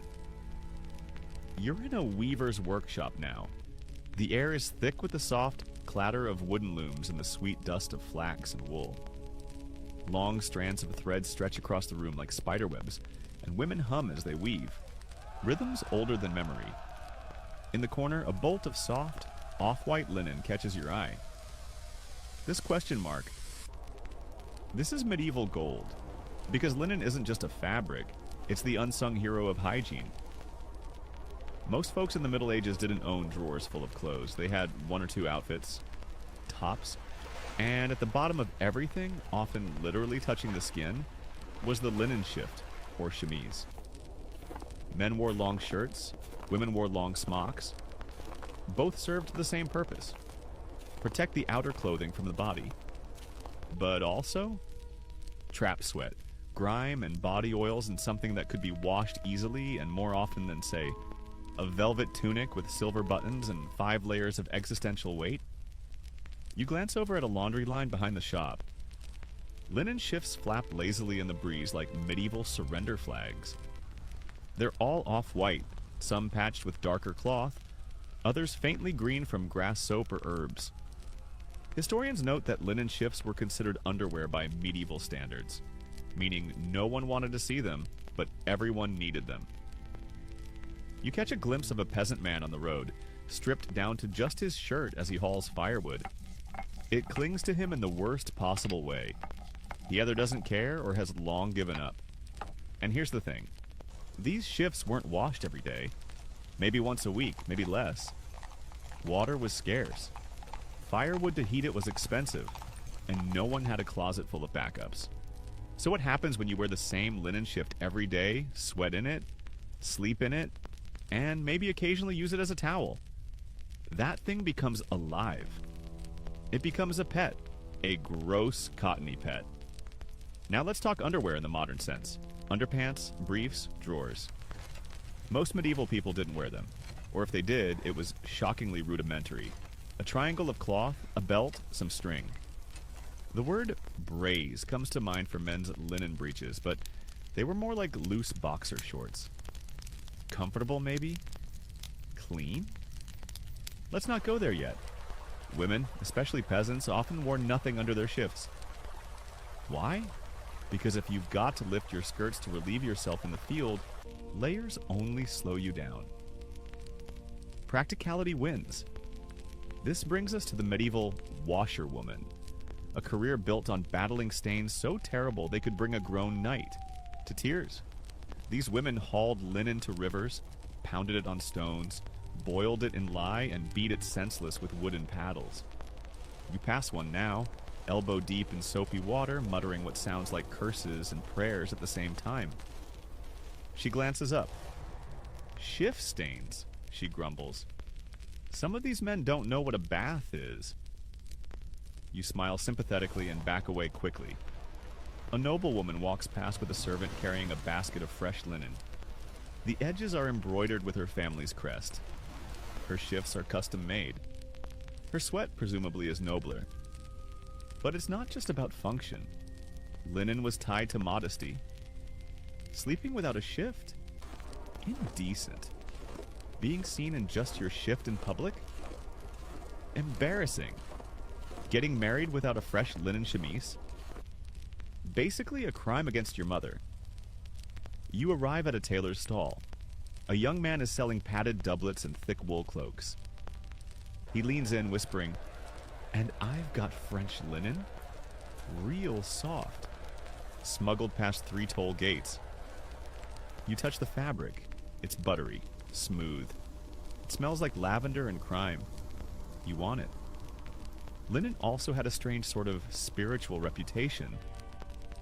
You're in a weaver's workshop now. The air is thick with the soft clatter of wooden looms and the sweet dust of flax and wool. Long strands of thread stretch across the room like spiderwebs, and women hum as they weave. Rhythms older than memory. In the corner, a bolt of soft, off-white linen catches your eye. This question mark. This is medieval gold. Because linen isn't just a fabric, it's the unsung hero of hygiene. Most folks in the Middle Ages didn't own drawers full of clothes. They had one or two outfits, tops, and at the bottom of everything, often literally touching the skin, was the linen shift, or chemise. Men wore long shirts, women wore long smocks. Both served the same purpose: protect the outer clothing from the body. But also, trap sweat, grime and body oils, and something that could be washed easily and more often than, say, a velvet tunic with silver buttons and 5 layers of existential weight. You glance over at a laundry line behind the shop. Linen shifts flap lazily in the breeze like medieval surrender flags. They're all off-white, some patched with darker cloth, others faintly green from grass soap or herbs. Historians note that linen shifts were considered underwear by medieval standards, meaning no one wanted to see them, but everyone needed them. You catch a glimpse of a peasant man on the road, stripped down to just his shirt as he hauls firewood. It clings to him in the worst possible way. He either doesn't care or has long given up. And here's the thing. These shifts weren't washed every day. Maybe once a week, maybe less. Water was scarce. Firewood to heat it was expensive, and no one had a closet full of backups. So what happens when you wear the same linen shift every day, sweat in it, sleep in it, and maybe occasionally use it as a towel? That thing becomes alive. It becomes a pet, a gross, cottony pet. Now let's talk underwear in the modern sense. Underpants, briefs, drawers. Most medieval people didn't wear them, or if they did, it was shockingly rudimentary. A triangle of cloth, a belt, some string. The word braise comes to mind for men's linen breeches, but they were more like loose boxer shorts. Comfortable, maybe? Clean? Let's not go there yet. Women, especially peasants, often wore nothing under their shifts. Why? Because if you've got to lift your skirts to relieve yourself in the field, layers only slow you down. Practicality wins. This brings us to the medieval washerwoman, a career built on battling stains so terrible they could bring a grown knight to tears. These women hauled linen to rivers, pounded it on stones, boiled it in lye, and beat it senseless with wooden paddles. You pass one now, elbow deep in soapy water, muttering what sounds like curses and prayers at the same time. She glances up. Shift stains, she grumbles. Some of these men don't know what a bath is. You smile sympathetically and back away quickly. A noblewoman walks past with a servant carrying a basket of fresh linen. The edges are embroidered with her family's crest. Her shifts are custom made. Her sweat presumably is nobler. But it's not just about function. Linen was tied to modesty. Sleeping without a shift? Indecent. Being seen in just your shift in public? Embarrassing. Getting married without a fresh linen chemise? Basically a crime against your mother. You arrive at a tailor's stall. A young man is selling padded doublets and thick wool cloaks. He leans in, whispering, "And I've got French linen? Real soft. Smuggled past 3 toll gates." You touch the fabric. It's buttery, smooth. It smells like lavender and crime. You want it. Linen also had a strange sort of spiritual reputation.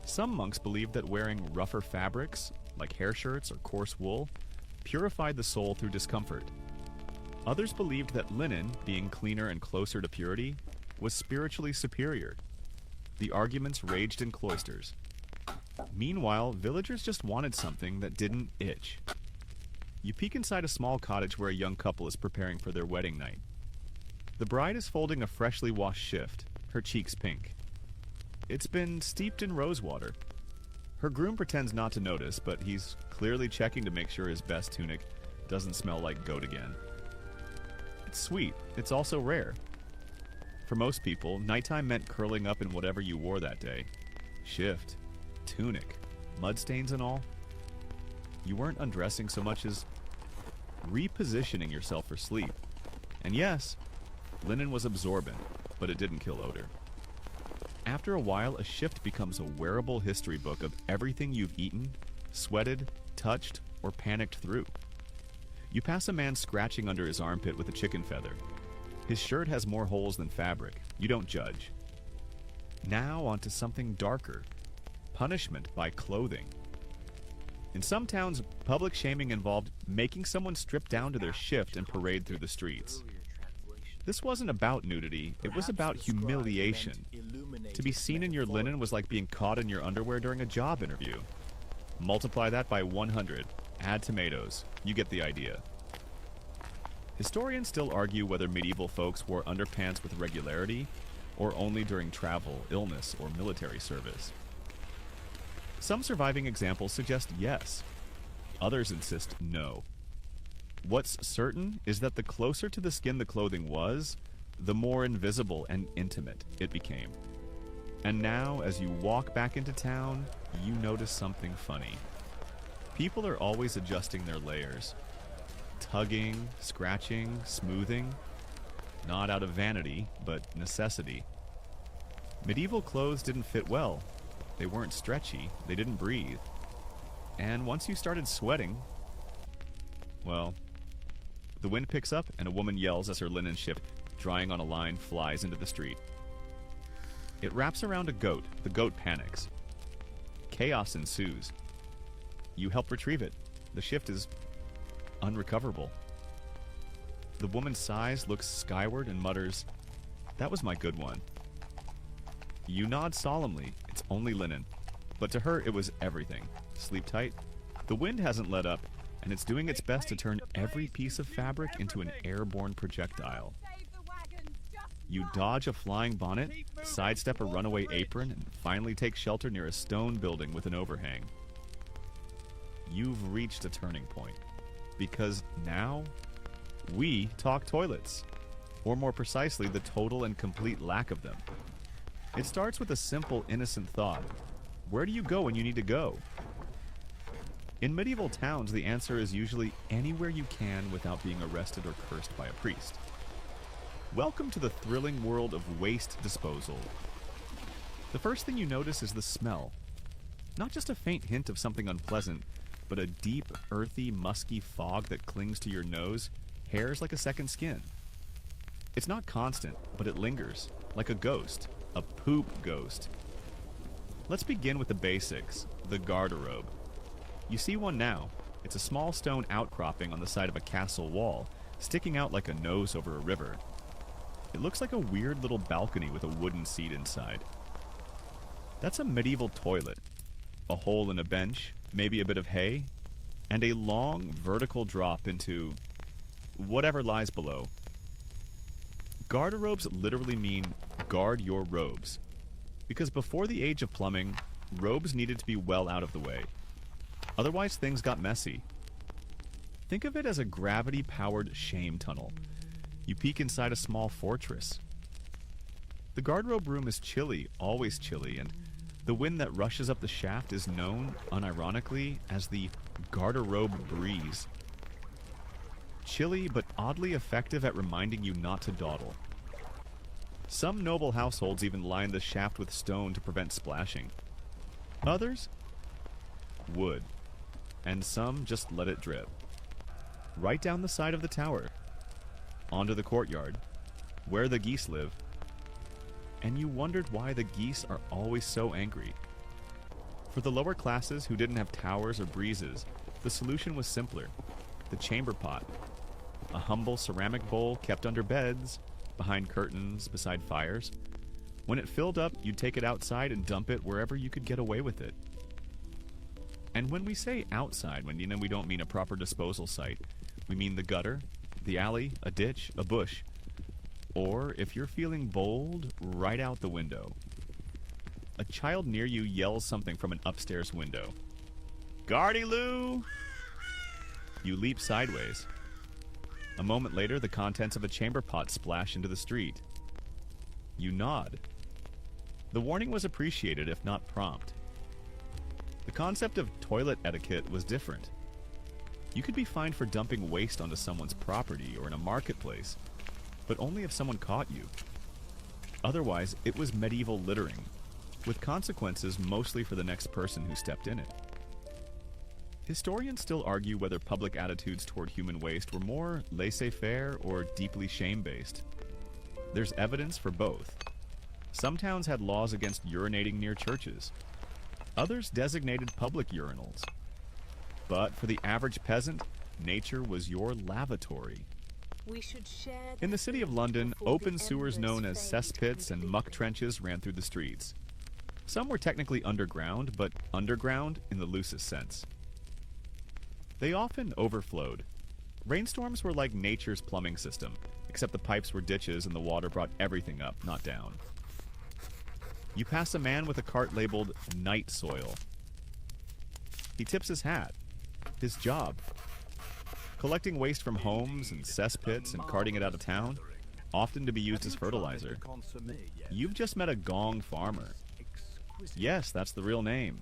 Some monks believed that wearing rougher fabrics, like hair shirts or coarse wool, purified the soul through discomfort. Others believed that linen, being cleaner and closer to purity, was spiritually superior. The arguments raged in cloisters. Meanwhile, villagers just wanted something that didn't itch. You peek inside a small cottage where a young couple is preparing for their wedding night. The bride is folding a freshly washed shift, her cheeks pink. It's been steeped in rose water. Her groom pretends not to notice, but he's clearly checking to make sure his best tunic doesn't smell like goat again. It's sweet. It's also rare. For most people, nighttime meant curling up in whatever you wore that day. Shift, tunic, mud stains and all. You weren't undressing so much as repositioning yourself for sleep. And yes, linen was absorbent, but it didn't kill odor. After a while, a shift becomes a wearable history book of everything you've eaten, sweated, touched, or panicked through. You pass a man scratching under his armpit with a chicken feather. His shirt has more holes than fabric. You don't judge. Now onto something darker. Punishment by clothing. In some towns, public shaming involved making someone strip down to their shift and parade through the streets. This wasn't about nudity, it was about humiliation. To be seen in your linen was like being caught in your underwear during a job interview. Multiply that by 100, add tomatoes, you get the idea. Historians still argue whether medieval folks wore underpants with regularity or only during travel, illness, or military service. Some surviving examples suggest yes. Others insist no. What's certain is that the closer to the skin the clothing was, the more invisible and intimate it became. And now, as you walk back into town, you notice something funny. People are always adjusting their layers. Tugging, scratching, smoothing. Not out of vanity, but necessity. Medieval clothes didn't fit well. They weren't stretchy. They didn't breathe. And once you started sweating, well, the wind picks up and a woman yells as her linen shift, drying on a line, flies into the street. It wraps around a goat. The goat panics. Chaos ensues. You help retrieve it. The shift is unrecoverable. The woman sighs, looks skyward, and mutters, "That was my good one." You nod solemnly. It's only linen. But to her, it was everything. Sleep tight. The wind hasn't let up, and it's doing its best to turn every piece of fabric into an airborne projectile. You dodge a flying bonnet, sidestep a runaway apron, and finally take shelter near a stone building with an overhang. You've reached a turning point. Because now, we talk toilets. Or more precisely, the total and complete lack of them. It starts with a simple, innocent thought. Where do you go when you need to go? In medieval towns, the answer is usually anywhere you can without being arrested or cursed by a priest. Welcome to the thrilling world of waste disposal. The first thing you notice is the smell. Not just a faint hint of something unpleasant, but a deep, earthy, musky fog that clings to your nose, hairs like a second skin. It's not constant, but it lingers, like a ghost, a poop ghost. Let's begin with the basics, the garderobe. You see one now. It's a small stone outcropping on the side of a castle wall, sticking out like a nose over a river. It looks like a weird little balcony with a wooden seat inside. That's a medieval toilet. A hole in a bench, maybe a bit of hay, and a long vertical drop into whatever lies below. Garderobes literally mean guard your robes, because before the age of plumbing, robes needed to be well out of the way. Otherwise, things got messy. Think of it as a gravity-powered shame tunnel. You peek inside a small fortress. The garderobe room is chilly, always chilly, and the wind that rushes up the shaft is known, unironically, as the garderobe breeze. Chilly, but oddly effective at reminding you not to dawdle. Some noble households even line the shaft with stone to prevent splashing. Others? Wood. And some just let it drip. Right down the side of the tower. Onto the courtyard, where the geese live. And you wondered why the geese are always so angry. For the lower classes who didn't have towers or breezes, the solution was simpler. The chamber pot. A humble ceramic bowl kept under beds, behind curtains, beside fires. When it filled up, you'd take it outside and dump it wherever you could get away with it. And when we say outside, we don't mean a proper disposal site. We mean the gutter, the alley, a ditch, a bush. Or, if you're feeling bold, right out the window. A child near you yells something from an upstairs window. "Guardy Lou!" You leap sideways. A moment later, the contents of a chamber pot splash into the street. You nod. The warning was appreciated, if not prompt. The concept of toilet etiquette was different. You could be fined for dumping waste onto someone's property or in a marketplace, but only if someone caught you. Otherwise, it was medieval littering, with consequences mostly for the next person who stepped in it. Historians still argue whether public attitudes toward human waste were more laissez-faire or deeply shame-based. There's evidence for both. Some towns had laws against urinating near churches. Others designated public urinals. But for the average peasant, nature was your lavatory. In the city of London, open sewers known as cesspits and muck trenches ran through the streets. Some were technically underground, but underground in the loosest sense. They often overflowed. Rainstorms were like nature's plumbing system, except the pipes were ditches and the water brought everything up, not down. You pass a man with a cart labeled night soil. He tips his hat. His job. Collecting waste from homes and cesspits and carting it out of town, often to be used as fertilizer. You've just met a gong farmer. Yes, that's the real name.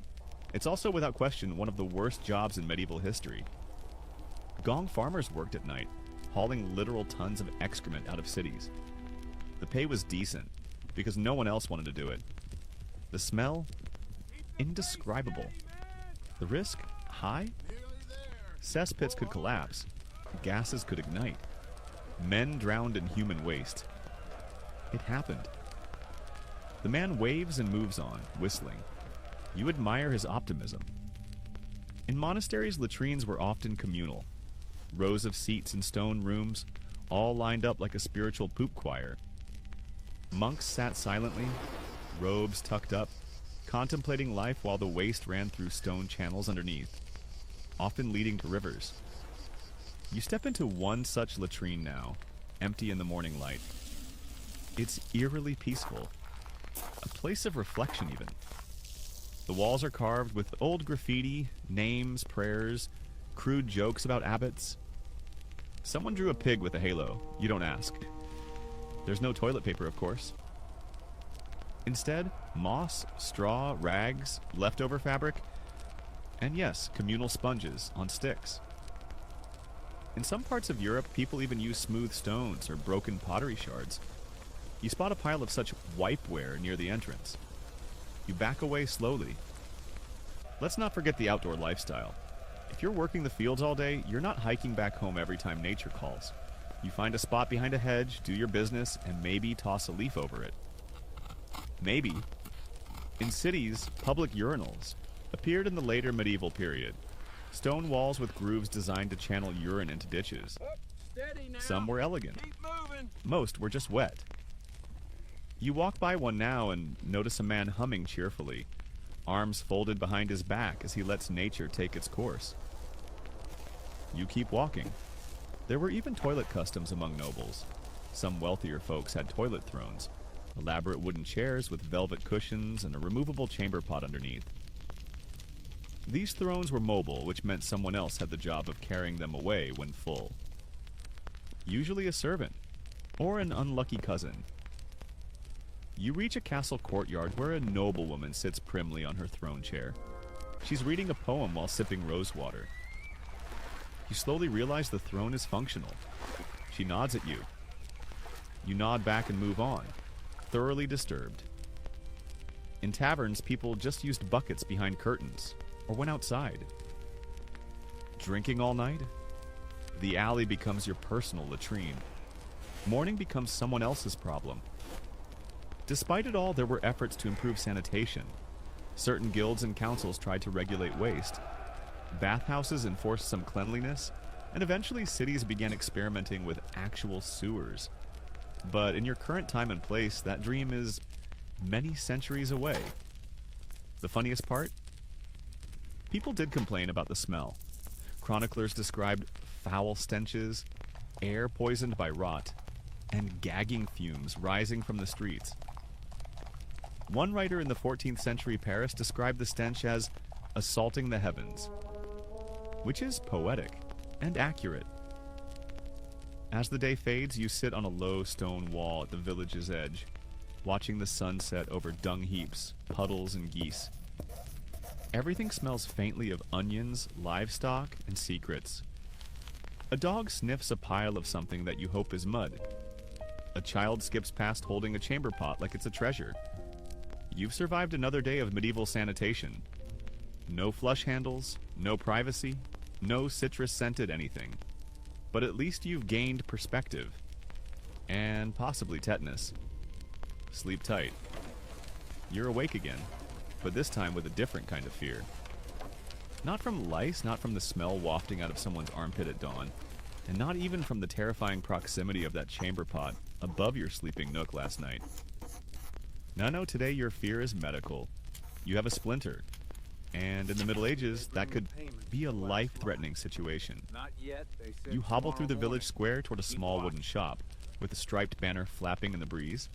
It's also, without question, one of the worst jobs in medieval history. Gong farmers worked at night, hauling literal tons of excrement out of cities. The pay was decent, because no one else wanted to do it. The smell? Indescribable. The risk? High? Cesspits could collapse. Gases could ignite. Men drowned in human waste. It happened. The man waves and moves on, whistling. You admire his optimism. In monasteries, latrines were often communal. Rows of seats in stone rooms, all lined up like a spiritual poop choir. Monks sat silently, robes tucked up, contemplating life while the waste ran through stone channels underneath, often leading to rivers. You step into one such latrine now, empty in the morning light. It's eerily peaceful. A place of reflection, even. The walls are carved with old graffiti, names, prayers, crude jokes about abbots. Someone drew a pig with a halo. You don't ask. There's no toilet paper, of course. Instead, moss, straw, rags, leftover fabric, and yes, communal sponges on sticks. In some parts of Europe, people even use smooth stones or broken pottery shards. You spot a pile of such wipeware near the entrance. You back away slowly. Let's not forget the outdoor lifestyle. If you're working the fields all day, you're not hiking back home every time nature calls. You find a spot behind a hedge, do your business, and maybe toss a leaf over it. Maybe. In cities, public urinals appeared in the later medieval period. Stone walls with grooves designed to channel urine into ditches. Some were elegant. Most were just wet. You walk by one now and notice a man humming cheerfully, arms folded behind his back as he lets nature take its course. You keep walking. There were even toilet customs among nobles. Some wealthier folks had toilet thrones, elaborate wooden chairs with velvet cushions and a removable chamber pot underneath. These thrones were mobile, which meant someone else had the job of carrying them away when full. Usually a servant, or an unlucky cousin. You reach a castle courtyard where a noblewoman sits primly on her throne chair. She's reading a poem while sipping rose water. You slowly realize the throne is functional. She nods at you. You nod back and move on, thoroughly disturbed. In taverns, people just used buckets behind curtains, or went outside. Drinking all night? The alley becomes your personal latrine. Mourning becomes someone else's problem. Despite it all, there were efforts to improve sanitation. Certain guilds and councils tried to regulate waste. Bathhouses enforced some cleanliness, and eventually cities began experimenting with actual sewers. But in your current time and place, that dream is many centuries away. The funniest part? People did complain about the smell. Chroniclers described foul stenches, air poisoned by rot, and gagging fumes rising from the streets. One writer in the 14th century Paris described the stench as assaulting the heavens, which is poetic and accurate. As the day fades, you sit on a low stone wall at the village's edge, watching the sun set over dung heaps, puddles, and geese. Everything smells faintly of onions, livestock, and secrets. A dog sniffs a pile of something that you hope is mud. A child skips past holding a chamber pot like it's a treasure. You've survived another day of medieval sanitation. No flush handles, no privacy, no citrus-scented anything. But at least you've gained perspective. And possibly tetanus. Sleep tight. You're awake again, but this time with a different kind of fear. Not from lice, not from the smell wafting out of someone's armpit at dawn, and not even from the terrifying proximity of that chamber pot above your sleeping nook last night. No, today your fear is medical. You have a splinter. And in the Middle Ages, that could be a life-threatening situation. You hobble through the village square toward a small wooden shop, with a striped banner flapping in the breeze.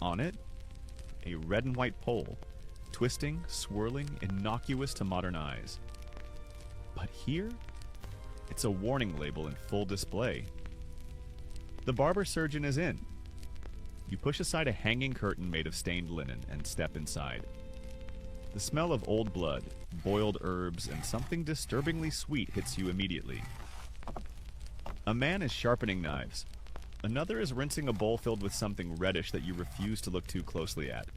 On it, a red and white pole, twisting, swirling, innocuous to modern eyes. But here, it's a warning label in full display. The barber surgeon is in. You push aside a hanging curtain made of stained linen and step inside. The smell of old blood, boiled herbs, and something disturbingly sweet hits you immediately. A man is sharpening knives. Another is rinsing a bowl filled with something reddish that you refuse to look too closely at.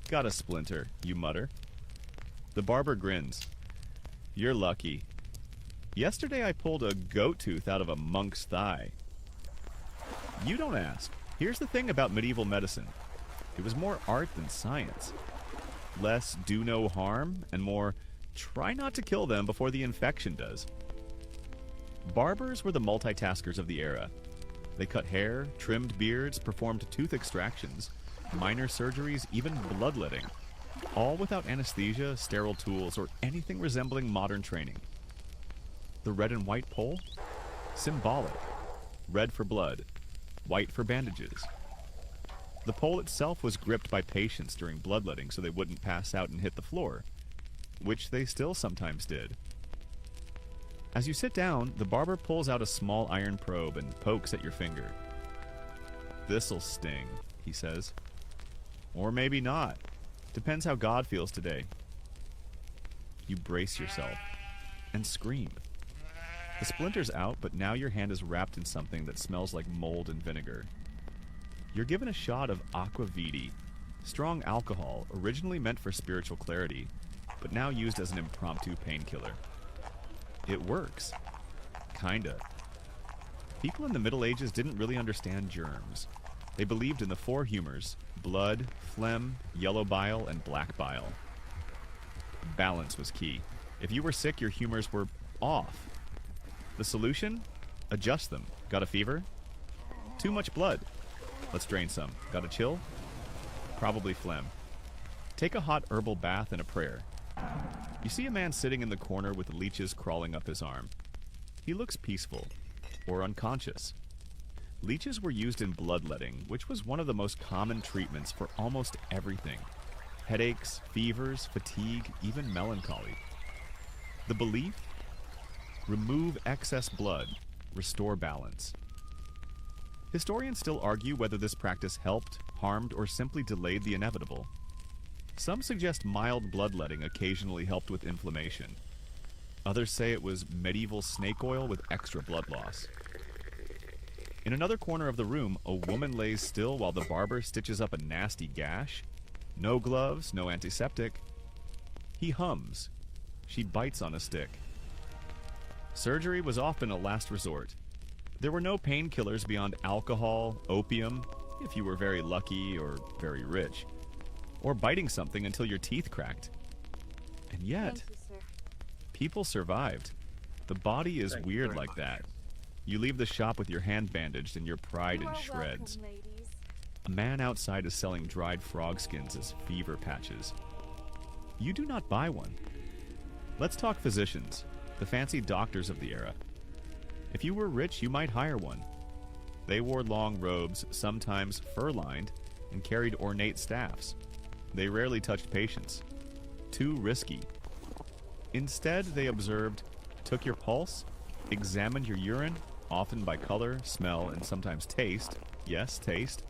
Got a splinter, you mutter. The barber grins. You're lucky. Yesterday I pulled a goat tooth out of a monk's thigh. You don't ask. Here's the thing about medieval medicine. It was more art than science. Less do no harm, and more try not to kill them before the infection does. Barbers were the multitaskers of the era. They cut hair, trimmed beards, performed tooth extractions, minor surgeries, even bloodletting, all without anesthesia, sterile tools, or anything resembling modern training. The red and white pole? Symbolic. Red for blood, white for bandages. The pole itself was gripped by patients during bloodletting so they wouldn't pass out and hit the floor, which they still sometimes did. As you sit down, the barber pulls out a small iron probe and pokes at your finger. "This'll sting," he says. "Or maybe not. Depends how God feels today." You brace yourself and scream. The splinter's out, but now your hand is wrapped in something that smells like mold and vinegar. You're given a shot of aqua vitae, strong alcohol originally meant for spiritual clarity, but now used as an impromptu painkiller. It works. Kinda. People in the Middle Ages didn't really understand germs. They believed in the four humors: blood, phlegm, yellow bile, and black bile. Balance was key. If you were sick, your humors were off. The solution? Adjust them. Got a fever? Too much blood. Let's drain some. Got a chill? Probably phlegm. Take a hot herbal bath and a prayer. You see a man sitting in the corner with leeches crawling up his arm. He looks peaceful, or unconscious. Leeches were used in bloodletting, which was one of the most common treatments for almost everything. Headaches, fevers, fatigue, even melancholy. The belief? Remove excess blood, restore balance. Historians still argue whether this practice helped, harmed, or simply delayed the inevitable. Some suggest mild bloodletting occasionally helped with inflammation. Others say it was medieval snake oil with extra blood loss. In another corner of the room, a woman lays still while the barber stitches up a nasty gash. No gloves, no antiseptic. He hums. She bites on a stick. Surgery was often a last resort. There were no painkillers beyond alcohol, opium, if you were very lucky or very rich, or biting something until your teeth cracked. And yet, Thank you, sir. people survived. The body is weird like that. You leave the shop with your hand bandaged and your pride You in are shreds. welcome, ladies. A man outside is selling dried frog skins as fever patches. You do not buy one. Let's talk physicians, the fancy doctors of the era. If you were rich, you might hire one. They wore long robes, sometimes fur-lined, and carried ornate staffs. They rarely touched patients. Too risky. Instead, they observed, took your pulse, examined your urine, often by color, smell, and sometimes taste, yes, taste,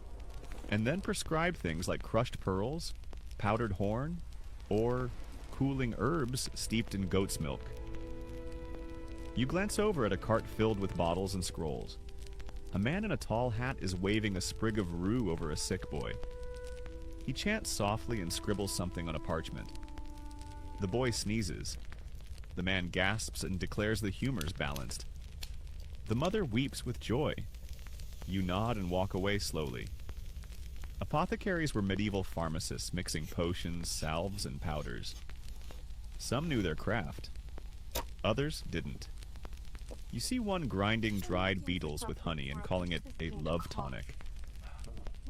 and then prescribed things like crushed pearls, powdered horn, or cooling herbs steeped in goat's milk. You glance over at a cart filled with bottles and scrolls. A man in a tall hat is waving a sprig of rue over a sick boy. He chants softly and scribbles something on a parchment. The boy sneezes. The man gasps and declares the humor's balanced. The mother weeps with joy. You nod and walk away slowly. Apothecaries were medieval pharmacists mixing potions, salves, and powders. Some knew their craft. Others didn't. You see one grinding dried beetles with honey and calling it a love tonic.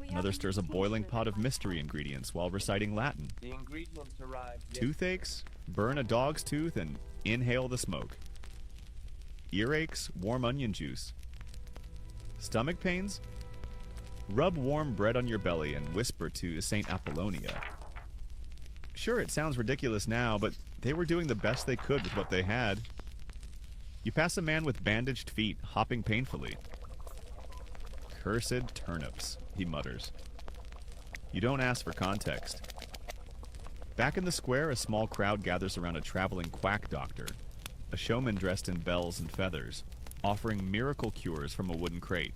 Another stirs a boiling pot of mystery ingredients while reciting Latin. The ingredients arrived. Toothaches, burn a dog's tooth and inhale the smoke. Earaches, warm onion juice. Stomach pains? Rub warm bread on your belly and whisper to Saint Apollonia. Sure, it sounds ridiculous now, but they were doing the best they could with what they had. You pass a man with bandaged feet, hopping painfully. Cursed turnips, he mutters. You don't ask for context. Back in the square, a small crowd gathers around a traveling quack doctor, a showman dressed in bells and feathers, offering miracle cures from a wooden crate.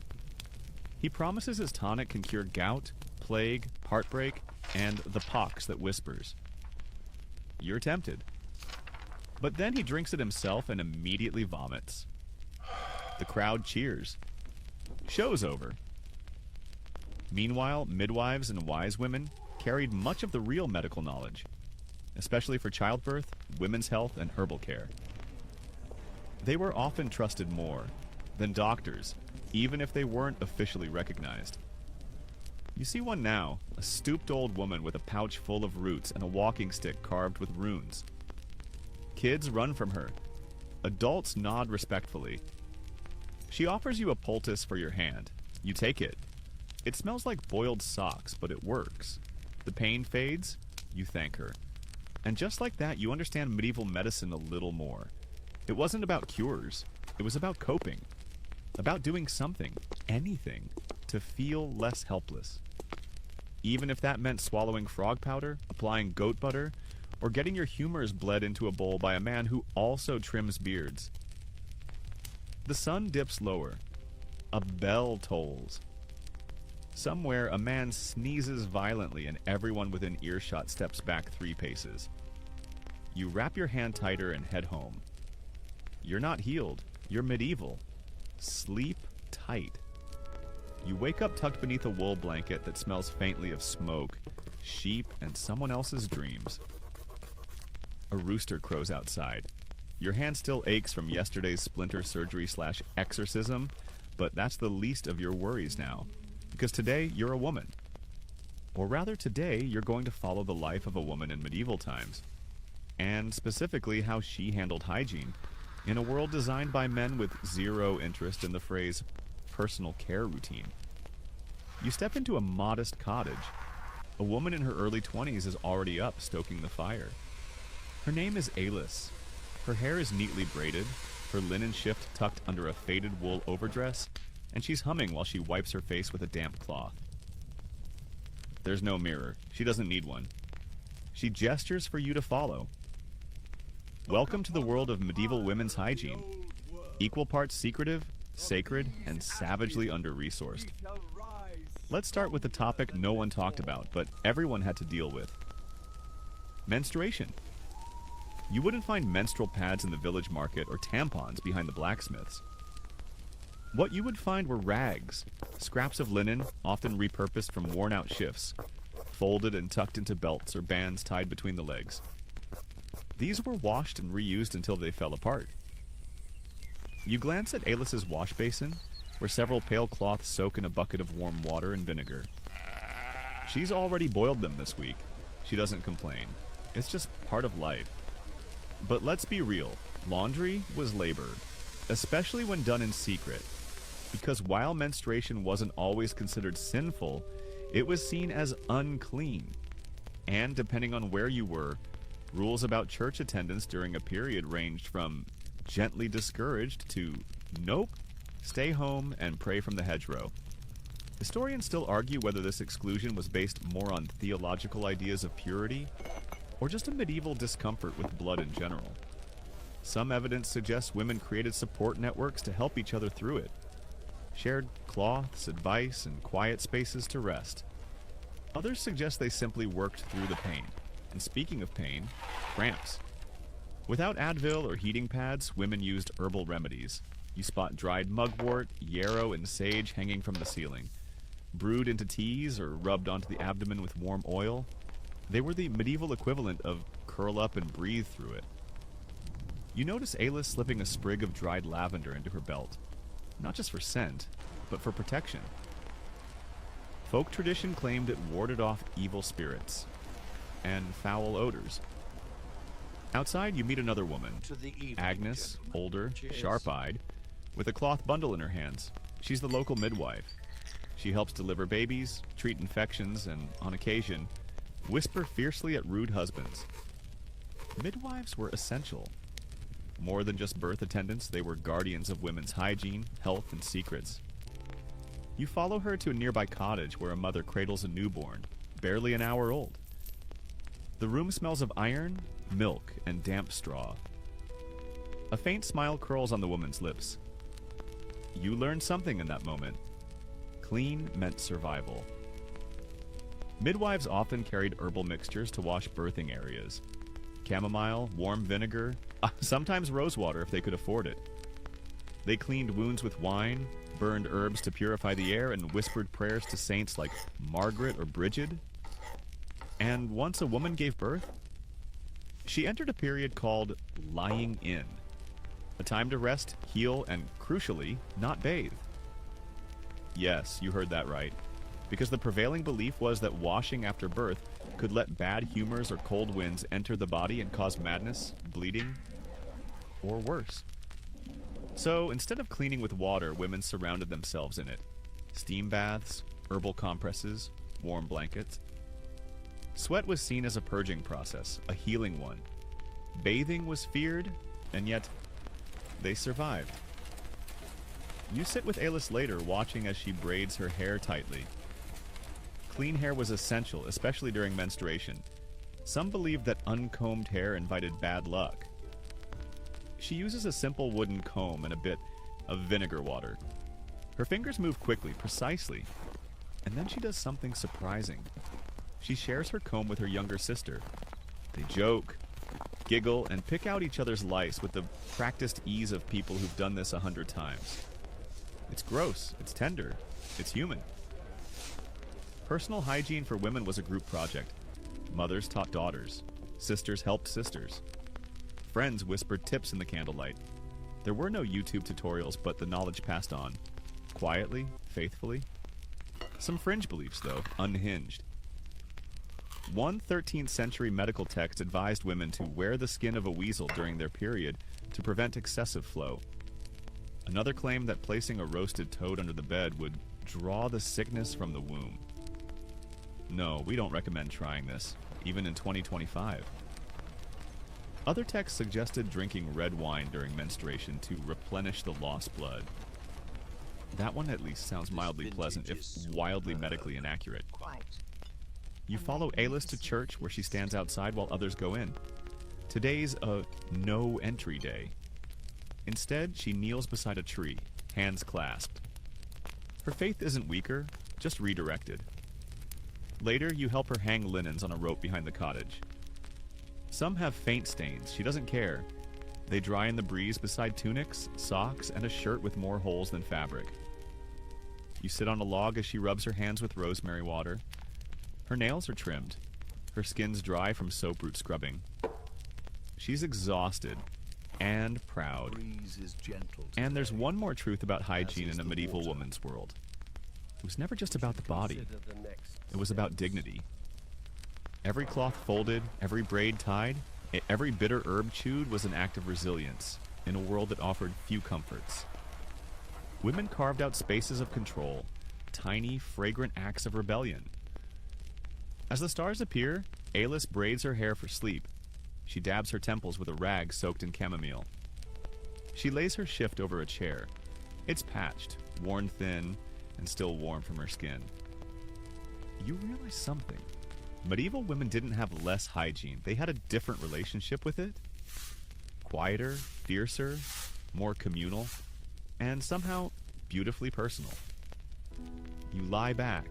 He promises his tonic can cure gout, plague, heartbreak, and the pox that whispers. You're tempted. But then he drinks it himself and immediately vomits. The crowd cheers. Show's over. Meanwhile, midwives and wise women carried much of the real medical knowledge, especially for childbirth, women's health, and herbal care. They were often trusted more than doctors, even if they weren't officially recognized. You see one now, a stooped old woman with a pouch full of roots and a walking stick carved with runes. Kids run from her. Adults nod respectfully. She offers you a poultice for your hand. You take it. It smells like boiled socks, but it works. The pain fades. You thank her. And just like that, you understand medieval medicine a little more. It wasn't about cures. It was about coping. About doing something, anything, to feel less helpless. Even if that meant swallowing frog powder, applying goat butter, or getting your humors bled into a bowl by a man who also trims beards. The sun dips lower. A bell tolls. Somewhere, a man sneezes violently and everyone within earshot steps back 3 paces. You wrap your hand tighter and head home. You're not healed. You're medieval. Sleep tight. You wake up tucked beneath a wool blanket that smells faintly of smoke, sheep, and someone else's dreams. A rooster crows outside. Your hand still aches from yesterday's splinter surgery / exorcism, but that's the least of your worries now. because today you're a woman. Or rather, today you're going to follow the life of a woman in medieval times, and specifically how she handled hygiene in a world designed by men with zero interest in the phrase personal care routine. You step into a modest cottage. A woman in her early 20s is already up, stoking the fire. Her name is Alice. Her hair is neatly braided, her linen shift tucked under a faded wool overdress, and she's humming while she wipes her face with a damp cloth. There's no mirror. She doesn't need one. She gestures for you to follow. Welcome to the world of medieval women's hygiene. Equal parts secretive, sacred, and savagely under-resourced. Let's start with the topic no one talked about, but everyone had to deal with. Menstruation. You wouldn't find menstrual pads in the village market or tampons behind the blacksmiths. What you would find were rags, scraps of linen, often repurposed from worn-out shifts, folded and tucked into belts or bands tied between the legs. These were washed and reused until they fell apart. You glance at Alice's wash basin, where several pale cloths soak in a bucket of warm water and vinegar. She's already boiled them this week. She doesn't complain. It's just part of life. But let's be real, laundry was labor, especially when done in secret. Because while menstruation wasn't always considered sinful, it was seen as unclean. And depending on where you were, rules about church attendance during a period ranged from gently discouraged to nope, stay home and pray from the hedgerow. Historians still argue whether this exclusion was based more on theological ideas of purity or just a medieval discomfort with blood in general. Some evidence suggests women created support networks to help each other through it, shared cloths, advice, and quiet spaces to rest. Others suggest they simply worked through the pain. And speaking of pain, cramps. Without Advil or heating pads, women used herbal remedies. You spot dried mugwort, yarrow, and sage hanging from the ceiling. Brewed into teas or rubbed onto the abdomen with warm oil, they were the medieval equivalent of curl up and breathe through it. You notice Alice slipping a sprig of dried lavender into her belt. Not just for scent, but for protection. Folk tradition claimed it warded off evil spirits and foul odors. Outside, you meet another woman, Agnes, older, sharp-eyed, with a cloth bundle in her hands. She's the local midwife. She helps deliver babies, treat infections, and, on occasion, whisper fiercely at rude husbands. Midwives were essential. More than just birth attendants, they were guardians of women's hygiene, health, and secrets. You follow her to a nearby cottage where a mother cradles a newborn, barely an hour old. The room smells of iron, milk, and damp straw. A faint smile curls on the woman's lips. You learned something in that moment. Clean meant survival. Midwives often carried herbal mixtures to wash birthing areas. Chamomile, warm vinegar, sometimes rosewater if they could afford it. They cleaned wounds with wine, burned herbs to purify the air, and whispered prayers to saints like Margaret or Bridget. And once a woman gave birth, she entered a period called lying in. A time to rest, heal, and, crucially, not bathe. Yes, you heard that right. Because the prevailing belief was that washing after birth could let bad humors or cold winds enter the body and cause madness, bleeding, or worse. So, instead of cleaning with water, women surrounded themselves in it. Steam baths, herbal compresses, warm blankets. Sweat was seen as a purging process, a healing one. Bathing was feared, and yet they survived. You sit with Alice later, watching as she braids her hair tightly. Clean hair was essential, especially during menstruation. Some believed that uncombed hair invited bad luck. She uses a simple wooden comb and a bit of vinegar water. Her fingers move quickly, precisely, and then she does something surprising. She shares her comb with her younger sister. They joke, giggle, and pick out each other's lice with the practiced ease of people who've done this 100 times. It's gross, it's tender, it's human. Personal hygiene for women was a group project. Mothers taught daughters. Sisters helped sisters. Friends whispered tips in the candlelight. There were no YouTube tutorials, but the knowledge passed on. Quietly, faithfully. Some fringe beliefs, though, unhinged. One 13th century medical text advised women to wear the skin of a weasel during their period to prevent excessive flow. Another claimed that placing a roasted toad under the bed would draw the sickness from the womb. No, we don't recommend trying this, even in 2025. Other texts suggested drinking red wine during menstruation to replenish the lost blood. That one at least sounds mildly pleasant, if wildly medically inaccurate. You follow Aylis to church, where she stands outside while others go in. Today's a no entry day. Instead, she kneels beside a tree, hands clasped. Her faith isn't weaker, just redirected. Later, you help her hang linens on a rope behind the cottage. Some have faint stains. She doesn't care. They dry in the breeze beside tunics, socks, and a shirt with more holes than fabric. You sit on a log as she rubs her hands with rosemary water. Her nails are trimmed. Her skin's dry from soap root scrubbing. She's exhausted and proud. And there's one more truth about hygiene in a medieval woman's world. It was never just about the body. It was about dignity. Every cloth folded, every braid tied, every bitter herb chewed was an act of resilience in a world that offered few comforts. Women carved out spaces of control, tiny, fragrant acts of rebellion. As the stars appear, Aylis braids her hair for sleep. She dabs her temples with a rag soaked in chamomile. She lays her shift over a chair. It's patched, worn thin, and still warm from her skin. You realize something. Medieval women didn't have less hygiene. They had a different relationship with it. Quieter, fiercer, more communal, and somehow beautifully personal. You lie back,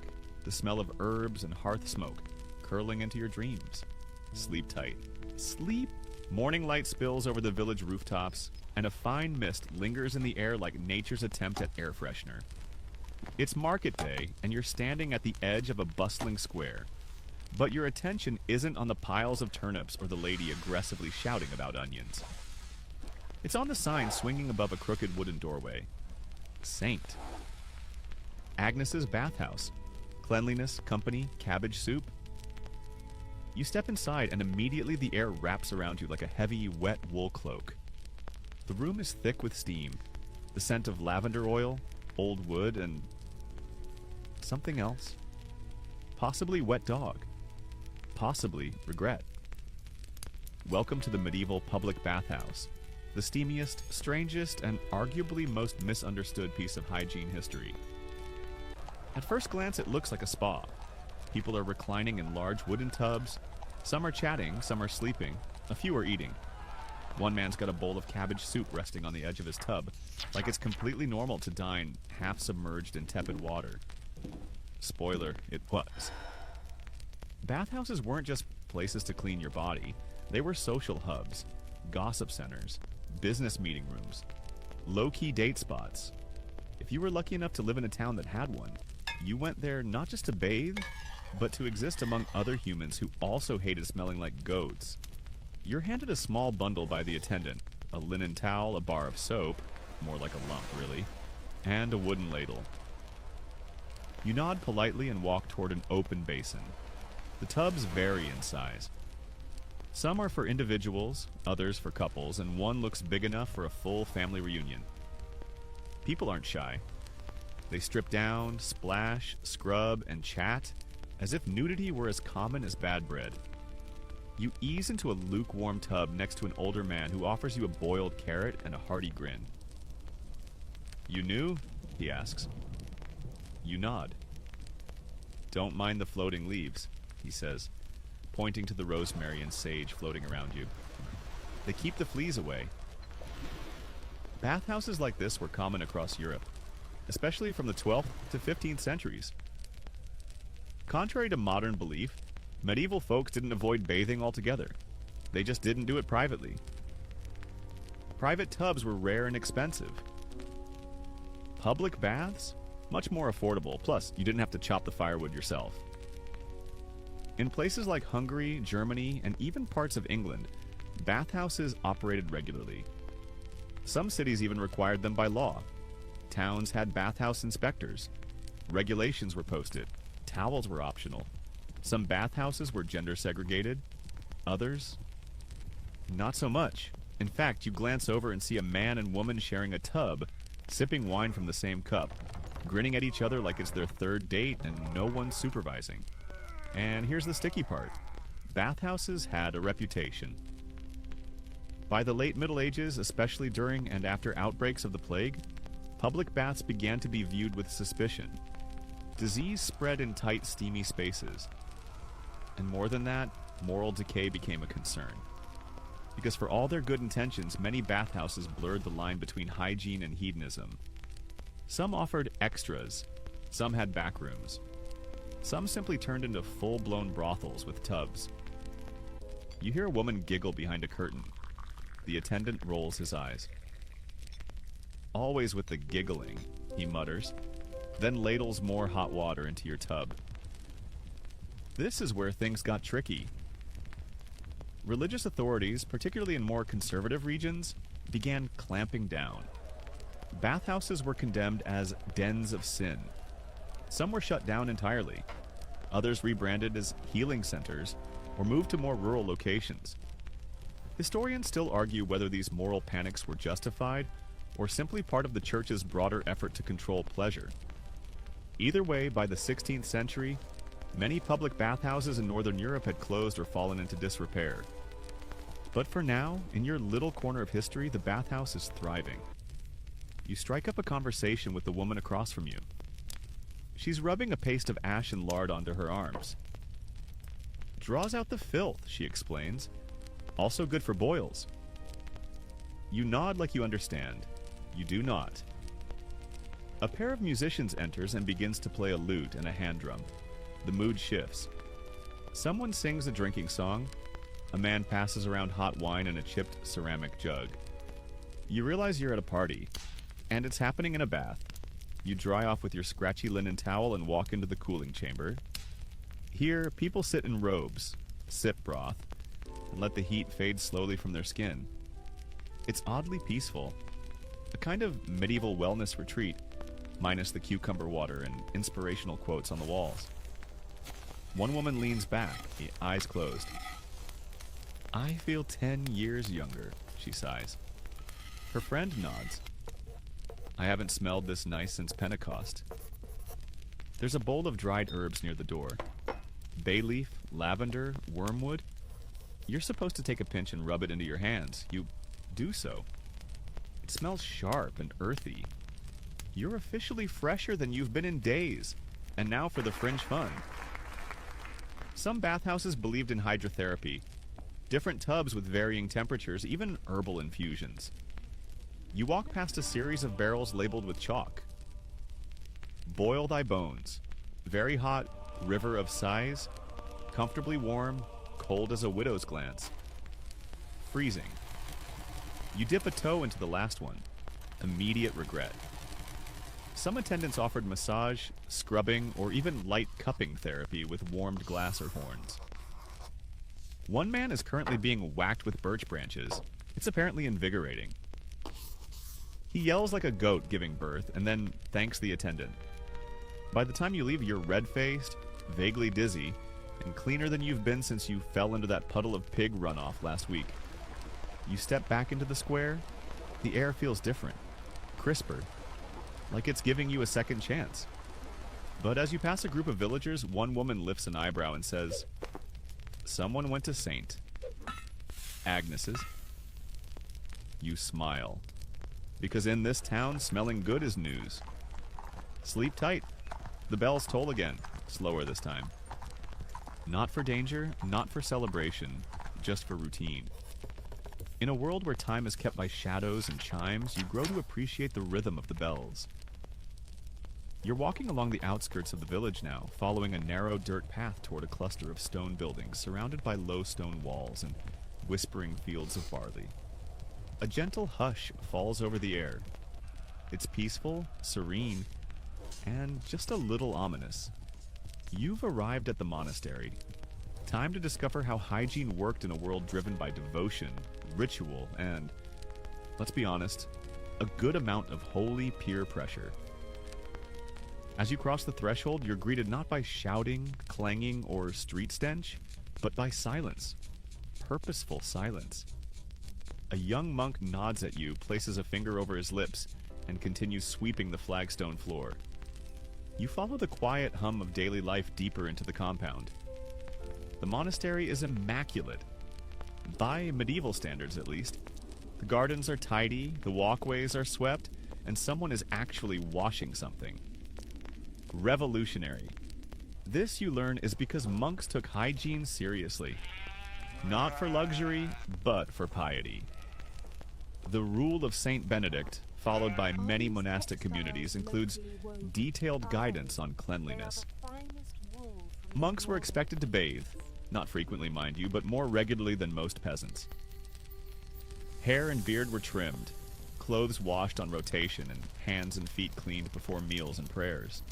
the smell of herbs and hearth smoke curling into your dreams. Sleep tight. Sleep! Morning light spills over the village rooftops, and a fine mist lingers in the air like nature's attempt at air freshener. It's market day, and you're standing at the edge of a bustling square. But your attention isn't on the piles of turnips or the lady aggressively shouting about onions. It's on the sign swinging above a crooked wooden doorway. Saint. Agnes's bathhouse. Cleanliness, company, cabbage soup. You step inside and immediately the air wraps around you like a heavy, wet wool cloak. The room is thick with steam, the scent of lavender oil, old wood, and something else. Possibly wet dog. Possibly regret. Welcome to the medieval public bathhouse, the steamiest, strangest, and arguably most misunderstood piece of hygiene history. At first glance, it looks like a spa. People are reclining in large wooden tubs. Some are chatting, some are sleeping, a few are eating. One man's got a bowl of cabbage soup resting on the edge of his tub, like it's completely normal to dine half submerged in tepid water. Spoiler, it was. Bathhouses weren't just places to clean your body. They were social hubs, gossip centers, business meeting rooms, low-key date spots. If you were lucky enough to live in a town that had one, you went there not just to bathe, but to exist among other humans who also hated smelling like goats. You're handed a small bundle by the attendant, a linen towel, a bar of soap, more like a lump really, and a wooden ladle. You nod politely and walk toward an open basin. The tubs vary in size. Some are for individuals, others for couples, and one looks big enough for a full family reunion. People aren't shy. They strip down, splash, scrub, and chat as if nudity were as common as bad bread. You ease into a lukewarm tub next to an older man who offers you a boiled carrot and a hearty grin. "You new?" he asks. You nod. "Don't mind the floating leaves," he says, pointing to the rosemary and sage floating around you. "They keep the fleas away." Bathhouses like this were common across Europe, especially from the 12th to 15th centuries. Contrary to modern belief, medieval folks didn't avoid bathing altogether. They just didn't do it privately. Private tubs were rare and expensive. Public baths? Much more affordable, plus you didn't have to chop the firewood yourself. In places like Hungary, Germany, and even parts of England, bathhouses operated regularly. Some cities even required them by law. Towns had bathhouse inspectors. Regulations were posted. Towels were optional. Some bathhouses were gender segregated. Others, not so much. In fact, you glance over and see a man and woman sharing a tub, sipping wine from the same cup, grinning at each other like it's their third date and no one's supervising. And here's the sticky part. Bathhouses had a reputation. By the late Middle Ages, especially during and after outbreaks of the plague, public baths began to be viewed with suspicion. Disease spread in tight, steamy spaces. And more than that, moral decay became a concern. Because for all their good intentions, many bathhouses blurred the line between hygiene and hedonism. Some offered extras. Some had back rooms. Some simply turned into full-blown brothels with tubs. You hear a woman giggle behind a curtain. The attendant rolls his eyes. "Always with the giggling," he mutters, then ladles more hot water into your tub. This is where things got tricky. Religious authorities, particularly in more conservative regions, began clamping down. Bathhouses were condemned as dens of sin. Some were shut down entirely. Others rebranded as healing centers or moved to more rural locations. Historians still argue whether these moral panics were justified or simply part of the church's broader effort to control pleasure. Either way, by the 16th century, many public bathhouses in Northern Europe had closed or fallen into disrepair. But for now, in your little corner of history, the bathhouse is thriving. You strike up a conversation with the woman across from you. She's rubbing a paste of ash and lard onto her arms. "Draws out the filth," she explains. "Also good for boils." You nod like you understand. You do not. A pair of musicians enters and begins to play a lute and a hand drum. The mood shifts. Someone sings a drinking song. A man passes around hot wine in a chipped ceramic jug. You realize you're at a party, and it's happening in a bath. You dry off with your scratchy linen towel and walk into the cooling chamber. Here, people sit in robes, sip broth, and let the heat fade slowly from their skin. It's oddly peaceful. A kind of medieval wellness retreat, minus the cucumber water and inspirational quotes on the walls. One woman leans back, eyes closed. "I feel 10 years younger," she sighs. Her friend nods. "I haven't smelled this nice since Pentecost." There's a bowl of dried herbs near the door. Bay leaf, lavender, wormwood. You're supposed to take a pinch and rub it into your hands. You do so. It smells sharp and earthy. You're officially fresher than you've been in days. And now for the fringe fun. Some bathhouses believed in hydrotherapy. Different tubs with varying temperatures, even herbal infusions. You walk past a series of barrels labeled with chalk. "Boil thy bones." Very hot, river of sighs. Comfortably warm, cold as a widow's glance. Freezing. You dip a toe into the last one. Immediate regret. Some attendants offered massage, scrubbing, or even light cupping therapy with warmed glass or horns. One man is currently being whacked with birch branches. It's apparently invigorating. He yells like a goat giving birth and then thanks the attendant. By the time you leave, you're red-faced, vaguely dizzy, and cleaner than you've been since you fell into that puddle of pig runoff last week. You step back into the square. The air feels different, crisper, like it's giving you a second chance. But as you pass a group of villagers, one woman lifts an eyebrow and says, "Someone went to St. Agnes's." You smile, because in this town, smelling good is news. Sleep tight. The bells toll again, slower this time. Not for danger, not for celebration, just for routine. In a world where time is kept by shadows and chimes, you grow to appreciate the rhythm of the bells. You're walking along the outskirts of the village now, following a narrow dirt path toward a cluster of stone buildings surrounded by low stone walls and whispering fields of barley. A gentle hush falls over the air. It's peaceful, serene, and just a little ominous. You've arrived at the monastery. Time to discover how hygiene worked in a world driven by devotion, ritual, and, let's be honest, a good amount of holy peer pressure. As you cross the threshold, you're greeted not by shouting, clanging, or street stench, but by silence. Purposeful silence. A young monk nods at you, places a finger over his lips, and continues sweeping the flagstone floor. You follow the quiet hum of daily life deeper into the compound. The monastery is immaculate. By medieval standards, at least. The gardens are tidy, the walkways are swept, and someone is actually washing something. Revolutionary. This, you learn, is because monks took hygiene seriously. Not for luxury, but for piety. The rule of Saint Benedict, followed by many monastic communities, includes detailed guidance on cleanliness. Monks were expected to bathe, not frequently, mind you, but more regularly than most peasants. Hair and beard were trimmed, clothes washed on rotation, and hands and feet cleaned before meals and prayers.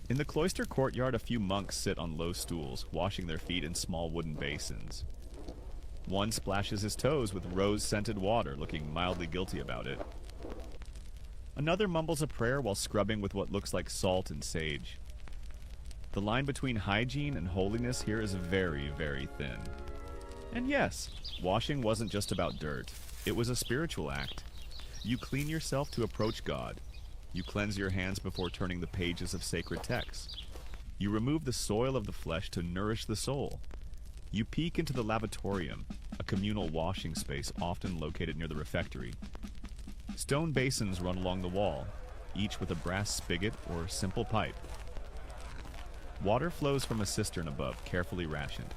In the cloister courtyard, a few monks sit on low stools, washing their feet in small wooden basins. One splashes his toes with rose-scented water, looking mildly guilty about it. Another mumbles a prayer while scrubbing with what looks like salt and sage. The line between hygiene and holiness here is very, very thin. And yes, washing wasn't just about dirt. It was a spiritual act. You clean yourself to approach God. You cleanse your hands before turning the pages of sacred texts. You remove the soil of the flesh to nourish the soul. You peek into the lavatorium, a communal washing space often located near the refectory. Stone basins run along the wall, each with a brass spigot or simple pipe. Water flows from a cistern above, carefully rationed.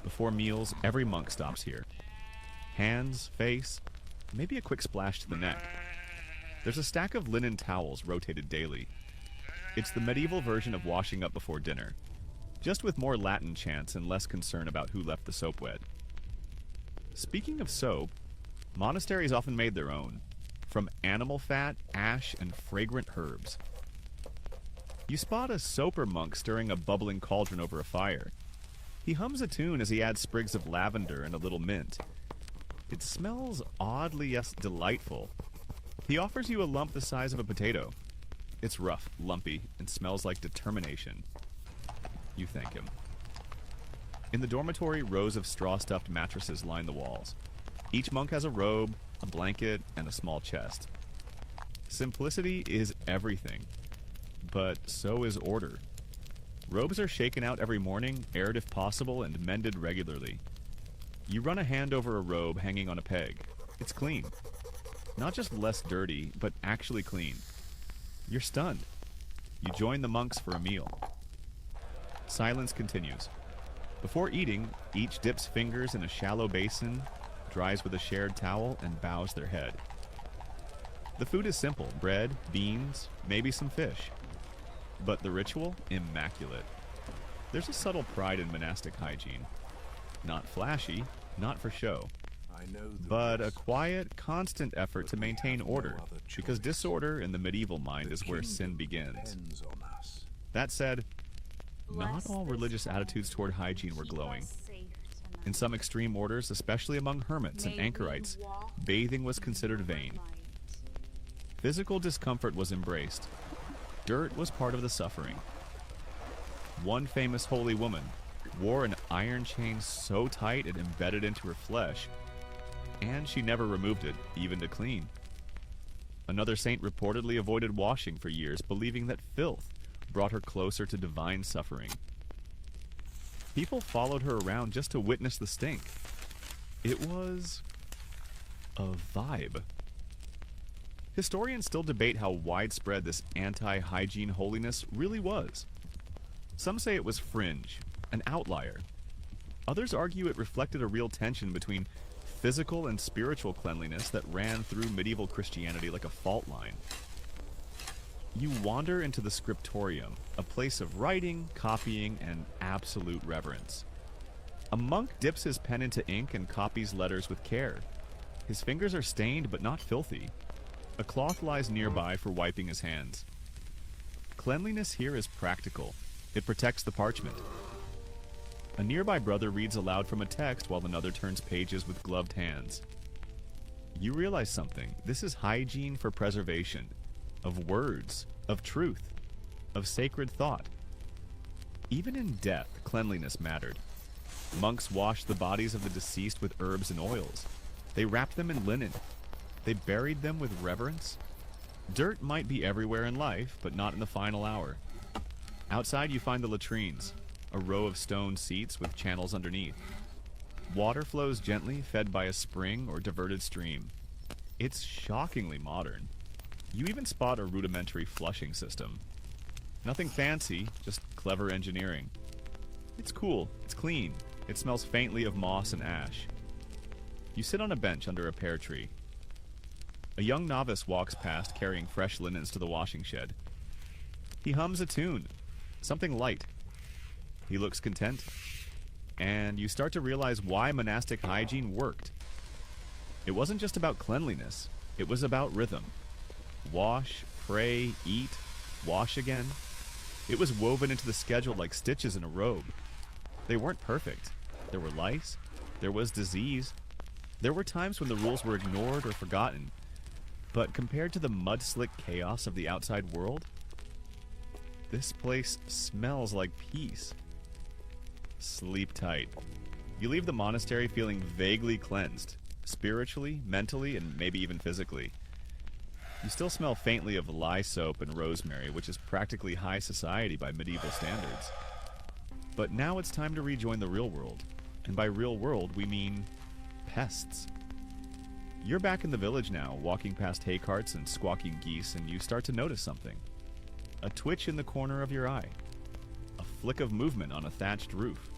Before meals, every monk stops here. Hands, face, maybe a quick splash to the neck. There's a stack of linen towels rotated daily. It's the medieval version of washing up before dinner, just with more Latin chants and less concern about who left the soap wet. Speaking of soap, monasteries often made their own, from animal fat, ash, and fragrant herbs. You spot a soaper monk stirring a bubbling cauldron over a fire. He hums a tune as he adds sprigs of lavender and a little mint. It smells oddly yet delightful. He offers you a lump the size of a potato. It's rough, lumpy, and smells like determination. You thank him. In the dormitory, rows of straw-stuffed mattresses line the walls. Each monk has a robe, a blanket, and a small chest. Simplicity is everything, but so is order. Robes are shaken out every morning, aired if possible, and mended regularly. You run a hand over a robe hanging on a peg. It's clean. Not just less dirty, but actually clean. You're stunned. You join the monks for a meal. Silence continues. Before eating, each dips fingers in a shallow basin, dries with a shared towel, and bows their head. The food is simple: bread, beans, maybe some fish. But the ritual, immaculate. There's a subtle pride in monastic hygiene. Not flashy, not for show, but a quiet, constant effort to maintain order, because disorder in the medieval mind is where sin begins. That said, not all religious attitudes toward hygiene were glowing. In some extreme orders, especially among hermits and anchorites, bathing was considered vain. Physical discomfort was embraced. Dirt was part of the suffering. One famous holy woman wore an iron chain so tight it embedded into her flesh, and she never removed it, even to clean. Another saint reportedly avoided washing for years, believing that filth brought her closer to divine suffering. People followed her around just to witness the stink. It was a vibe. Historians still debate how widespread this anti-hygiene holiness really was. Some say it was fringe, an outlier. Others argue it reflected a real tension between physical and spiritual cleanliness that ran through medieval Christianity like a fault line. You wander into the scriptorium, a place of writing, copying, and absolute reverence. A monk dips his pen into ink and copies letters with care. His fingers are stained but not filthy. A cloth lies nearby for wiping his hands. Cleanliness here is practical. It protects the parchment. A nearby brother reads aloud from a text while another turns pages with gloved hands. You realize something. This is hygiene for preservation. Of words. Of truth. of sacred thought. Even in death, cleanliness mattered. Monks washed the bodies of the deceased with herbs and oils. They wrapped them in linen. They buried them with reverence. Dirt might be everywhere in life, but not in the final hour. Outside you find the latrines, a row of stone seats with channels underneath. Water flows gently, fed by a spring or diverted stream. It's shockingly modern. You even spot a rudimentary flushing system. Nothing fancy, just clever engineering. It's cool, it's clean, it smells faintly of moss and ash. You sit on a bench under a pear tree. A young novice walks past carrying fresh linens to the washing shed. He hums a tune, something light. He looks content. And you start to realize why monastic hygiene worked. It wasn't just about cleanliness, it was about rhythm. Wash, pray, eat, wash again. It was woven into the schedule like stitches in a robe. They weren't perfect. There were lice, there was disease. There were times when the rules were ignored or forgotten. But compared to the mud-slick chaos of the outside world, this place smells like peace. Sleep tight. You leave the monastery feeling vaguely cleansed, spiritually, mentally, and maybe even physically. You still smell faintly of lye soap and rosemary, which is practically high society by medieval standards. But now it's time to rejoin the real world. And by real world, we mean pests. You're back in the village now, walking past hay carts and squawking geese, and you start to notice something. A twitch in the corner of your eye. A flick of movement on a thatched roof.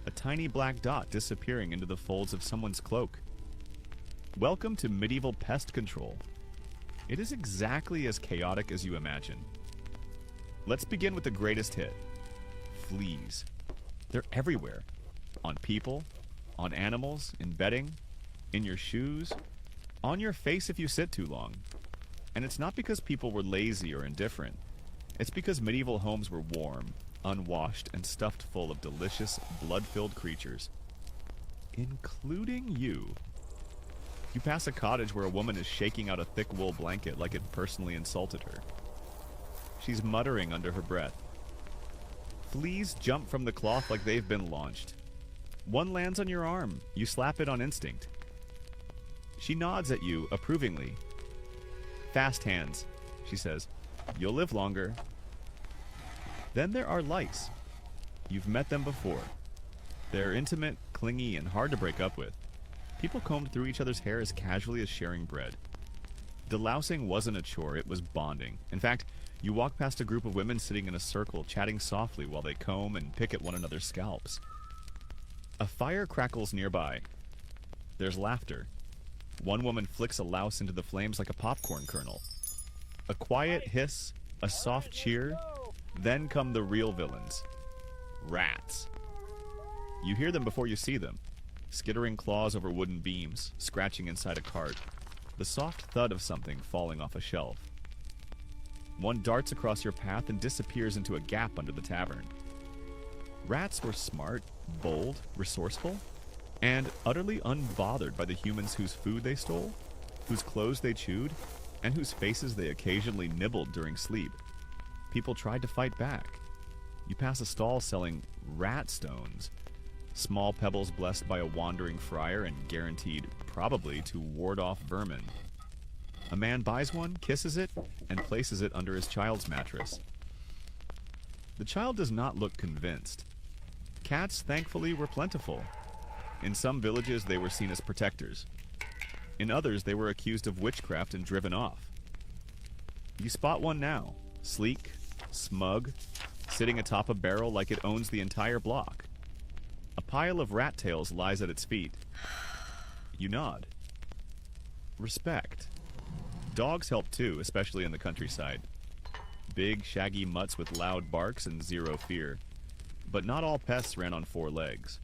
A tiny black dot disappearing into the folds of someone's cloak. Welcome to medieval pest control. It is exactly as chaotic as you imagine. Let's begin with the greatest hit. Fleas. They're everywhere. On people, on animals, in bedding, in your shoes, on your face if you sit too long. And it's not because people were lazy or indifferent. It's because medieval homes were warm, unwashed, and stuffed full of delicious, blood-filled creatures. Including you. You pass a cottage where a woman is shaking out a thick wool blanket like it personally insulted her. She's muttering under her breath. Fleas jump from the cloth like they've been launched. One lands on your arm. You slap it on instinct. She nods at you approvingly. Fast hands, she says. You'll live longer. Then there are lice. You've met them before. They're intimate, clingy, and hard to break up with. People combed through each other's hair as casually as sharing bread. Delousing wasn't a chore, it was bonding. In fact, you walk past a group of women sitting in a circle, chatting softly while they comb and pick at one another's scalps. A fire crackles nearby. There's laughter. One woman flicks a louse into the flames like a popcorn kernel. A quiet hiss, a soft cheer, then come the real villains. Rats. You hear them before you see them. Skittering claws over wooden beams, scratching inside a cart. The soft thud of something falling off a shelf. One darts across your path and disappears into a gap under the tavern. Rats were smart, bold, resourceful, and utterly unbothered by the humans whose food they stole, whose clothes they chewed, and whose faces they occasionally nibbled during sleep. People tried to fight back. You pass a stall selling rat stones, small pebbles blessed by a wandering friar and guaranteed, probably, to ward off vermin. A man buys one, kisses it, and places it under his child's mattress. The child does not look convinced. Cats, thankfully, were plentiful. In some villages, they were seen as protectors. In others, they were accused of witchcraft and driven off. You spot one now, sleek, smug, sitting atop a barrel like it owns the entire block. A pile of rat tails lies at its feet. You nod. Respect. Dogs help too, especially in the countryside. Big, shaggy mutts with loud barks and zero fear. But not all pests ran on four legs.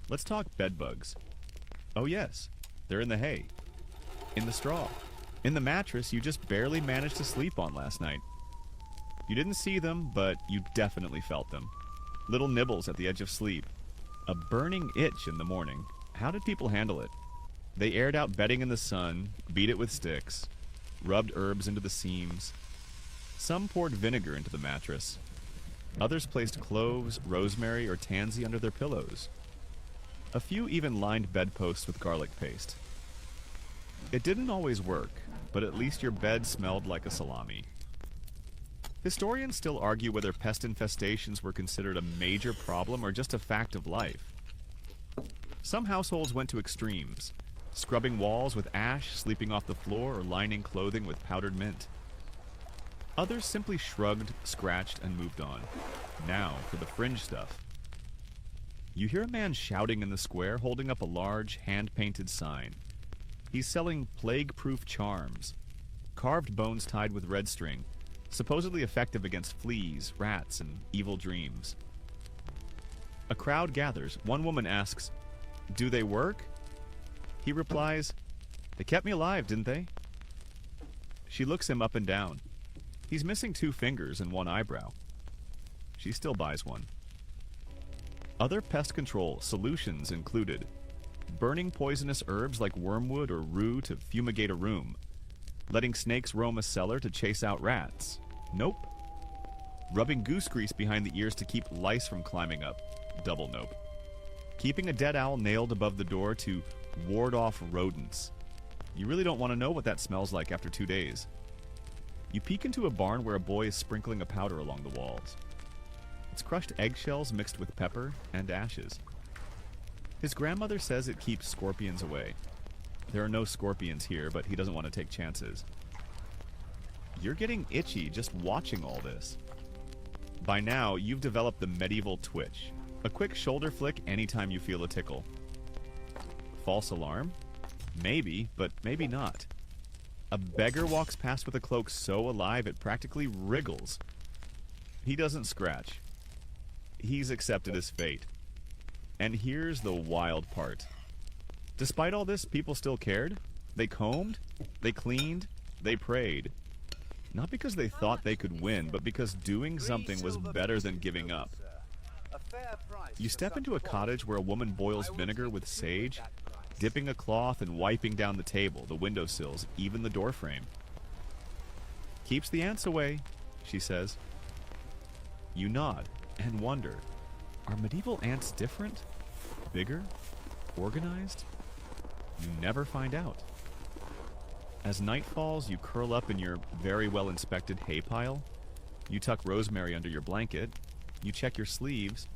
Let's talk bedbugs. Oh yes, they're in the hay. In the straw. In the mattress you just barely managed to sleep on last night. You didn't see them, but you definitely felt them. Little nibbles at the edge of sleep. A burning itch in the morning. How did people handle it? They aired out bedding in the sun, beat it with sticks, rubbed herbs into the seams. Some poured vinegar into the mattress. Others placed cloves, rosemary, or tansy under their pillows. A few even lined bedposts with garlic paste. It didn't always work, but at least your bed smelled like a salami. Historians still argue whether pest infestations were considered a major problem or just a fact of life. Some households went to extremes, scrubbing walls with ash, sleeping off the floor, or lining clothing with powdered mint. Others simply shrugged, scratched, and moved on. Now for the fringe stuff. You hear a man shouting in the square, holding up a large, hand-painted sign. He's selling plague-proof charms, carved bones tied with red string, supposedly effective against fleas, rats, and evil dreams. A crowd gathers. One woman asks, "Do they work?" He replies, "They kept me alive, didn't they?" She looks him up and down. He's missing 2 fingers and 1 eyebrow. She still buys one. Other pest control solutions included burning poisonous herbs like wormwood or rue to fumigate a room, letting snakes roam a cellar to chase out rats. Nope. Rubbing goose grease behind the ears to keep lice from climbing up. Double nope. Keeping a dead owl nailed above the door to ward off rodents. You really don't want to know what that smells like after 2 days. You peek into a barn where a boy is sprinkling a powder along the walls. It's crushed eggshells mixed with pepper and ashes. His grandmother says it keeps scorpions away. There are no scorpions here, but he doesn't want to take chances. You're getting itchy just watching all this. By now, you've developed the medieval twitch. A quick shoulder flick anytime you feel a tickle. False alarm? Maybe, but maybe not. A beggar walks past with a cloak so alive it practically wriggles. He doesn't scratch. He's accepted his fate. And here's the wild part. Despite all this, people still cared. They combed, they cleaned, they prayed. Not because they thought they could win, but because doing something was better than giving up. You step into a cottage where a woman boils vinegar with sage, dipping a cloth and wiping down the table, the windowsills, even the doorframe. "Keeps the ants away," she says. You nod and wonder, are medieval ants different? Bigger? Organized? You never find out. As night falls, you curl up in your very well-inspected hay pile. You tuck rosemary under your blanket. You check your sleeves.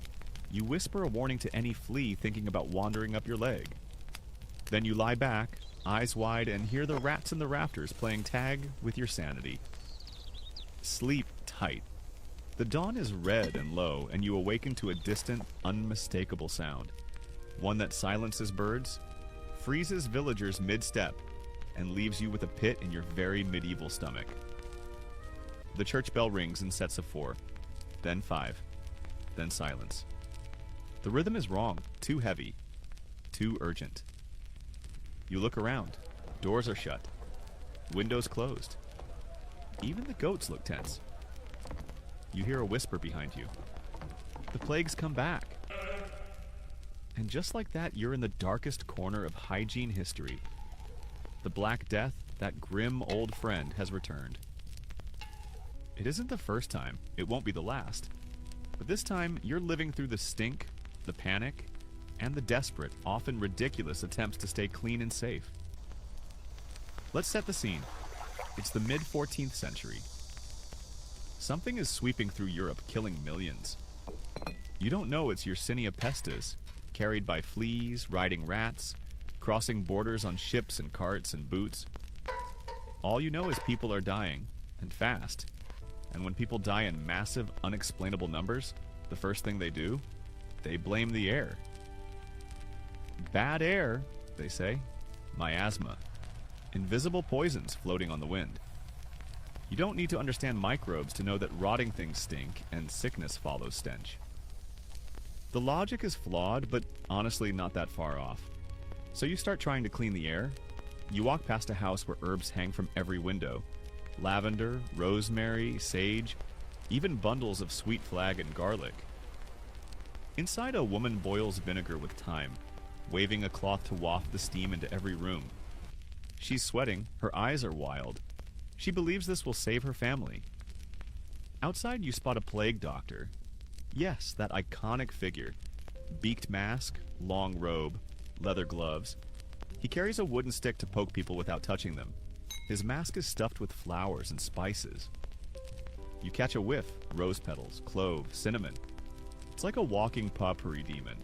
You whisper a warning to any flea thinking about wandering up your leg. Then you lie back, eyes wide, and hear the rats in the rafters playing tag with your sanity. Sleep tight. The dawn is red and low, and you awaken to a distant, unmistakable sound. One that silences birds, freezes villagers mid-step, and leaves you with a pit in your very medieval stomach. The church bell rings in sets of 4, then 5, then silence. The rhythm is wrong, too heavy, too urgent. You look around. Doors are shut. Windows closed. Even the goats look tense. You hear a whisper behind you. The plague's come back. And just like that, you're in the darkest corner of hygiene history. The Black Death, that grim old friend, has returned. It isn't the first time. It won't be the last. But this time, you're living through the stink, the panic, and the desperate, often ridiculous attempts to stay clean and safe. Let's set the scene. It's the mid-14th century. Something is sweeping through Europe, killing millions. You don't know it's Yersinia pestis, carried by fleas, riding rats, crossing borders on ships and carts and boots. All you know is people are dying, and fast. And when people die in massive, unexplainable numbers, the first thing they do, they blame the air. Bad air, they say. Miasma. Invisible poisons floating on the wind. You don't need to understand microbes to know that rotting things stink and sickness follows stench. The logic is flawed, but honestly not that far off. So you start trying to clean the air. You walk past a house where herbs hang from every window. Lavender, rosemary, sage, even bundles of sweet flag and garlic. Inside, a woman boils vinegar with thyme, waving a cloth to waft the steam into every room. She's sweating, her eyes are wild. She believes this will save her family. Outside, you spot a plague doctor. Yes, that iconic figure. Beaked mask, long robe, leather gloves. He carries a wooden stick to poke people without touching them. His mask is stuffed with flowers and spices. You catch a whiff: rose petals, clove, cinnamon. It's like a walking potpourri demon.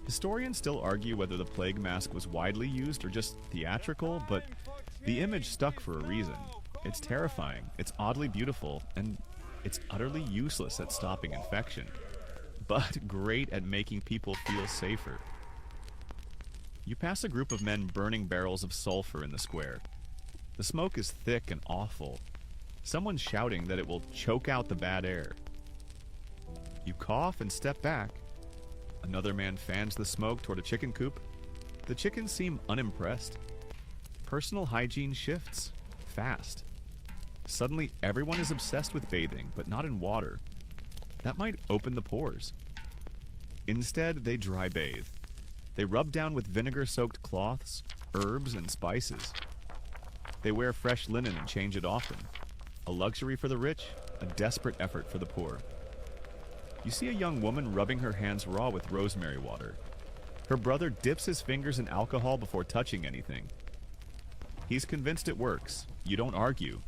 Historians still argue whether the plague mask was widely used or just theatrical, but the image stuck for a reason. It's terrifying, it's oddly beautiful, and it's utterly useless at stopping infection, but great at making people feel safer. You pass a group of men burning barrels of sulfur in the square. The smoke is thick and awful. Someone's shouting that it will choke out the bad air. You cough and step back. Another man fans the smoke toward a chicken coop. The chickens seem unimpressed. Personal hygiene shifts fast. Suddenly, everyone is obsessed with bathing, but not in water. That might open the pores. Instead, they dry bathe. They rub down with vinegar-soaked cloths, herbs, and spices. They wear fresh linen and change it often. A luxury for the rich, a desperate effort for the poor. You see a young woman rubbing her hands raw with rosemary water. Her brother dips his fingers in alcohol before touching anything. He's convinced it works. You don't argue.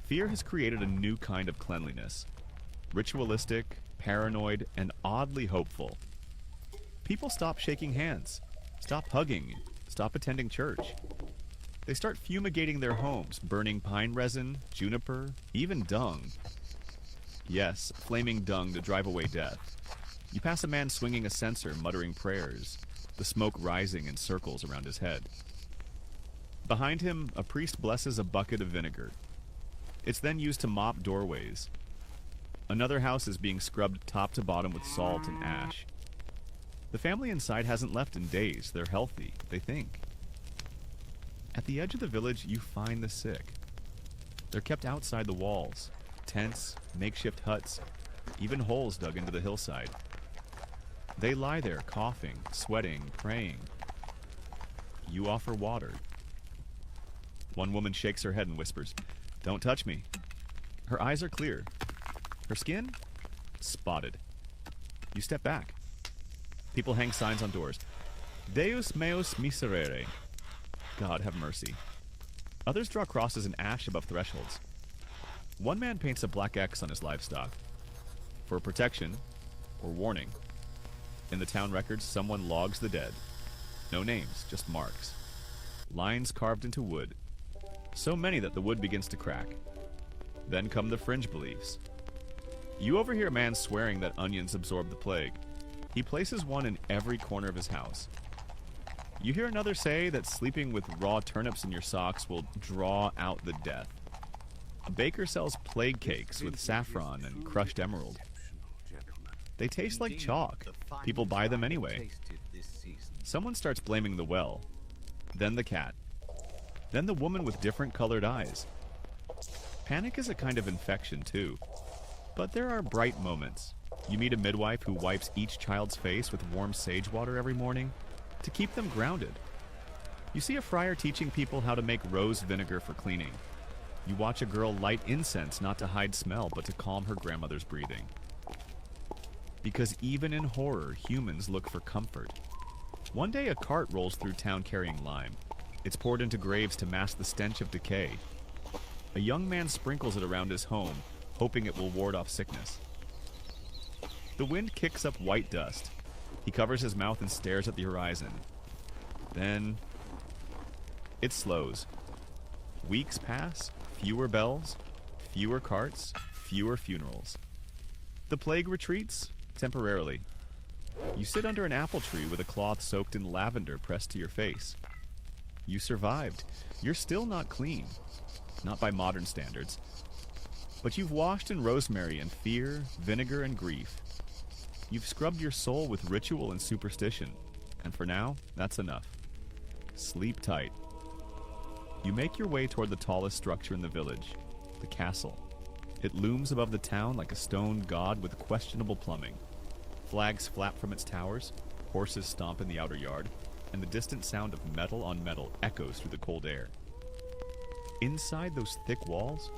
Fear has created a new kind of cleanliness. Ritualistic, paranoid, and oddly hopeful. People stop shaking hands, stop hugging, stop attending church. They start fumigating their homes, burning pine resin, juniper, even dung. Yes, flaming dung to drive away death. You pass a man swinging a censer, muttering prayers, the smoke rising in circles around his head. Behind him, a priest blesses a bucket of vinegar. It's then used to mop doorways. Another house is being scrubbed top to bottom with salt and ash. The family inside hasn't left in days. They're healthy, they think. At the edge of the village, you find the sick. They're kept outside the walls. Tents, makeshift huts, even holes dug into the hillside. They lie there, coughing, sweating, praying. You offer water. One woman shakes her head and whispers, "Don't touch me." Her eyes are clear. Her skin? Spotted. You step back. People hang signs on doors. Deus meus miserere. God have mercy. Others draw crosses in ash above thresholds. One man paints a black X on his livestock. For protection, or warning. In the town records, someone logs the dead. No names, just marks. Lines carved into wood. So many that the wood begins to crack. Then come the fringe beliefs. You overhear a man swearing that onions absorb the plague. He places one in every corner of his house. You hear another say that sleeping with raw turnips in your socks will draw out the death. A baker sells plague cakes with saffron and crushed emerald. They taste like chalk. People buy them anyway. Someone starts blaming the well. Then the cat. Then the woman with different colored eyes. Panic is a kind of infection, too. But there are bright moments. You meet a midwife who wipes each child's face with warm sage water every morning to keep them grounded. You see a friar teaching people how to make rose vinegar for cleaning. You watch a girl light incense not to hide smell, but to calm her grandmother's breathing. Because even in horror, humans look for comfort. One day a cart rolls through town carrying lime. It's poured into graves to mask the stench of decay. A young man sprinkles it around his home, hoping it will ward off sickness. The wind kicks up white dust. He covers his mouth and stares at the horizon. Then it slows. Weeks pass, fewer bells, fewer carts, fewer funerals. The plague retreats, temporarily. You sit under an apple tree with a cloth soaked in lavender pressed to your face. You survived. You're still not clean. Not by modern standards. But you've washed in rosemary and fear, vinegar and grief. You've scrubbed your soul with ritual and superstition. And for now, that's enough. Sleep tight. You make your way toward the tallest structure in the village, the castle. It looms above the town like a stone god with questionable plumbing. Flags flap from its towers, horses stomp in the outer yard, and the distant sound of metal on metal echoes through the cold air. Inside those thick walls,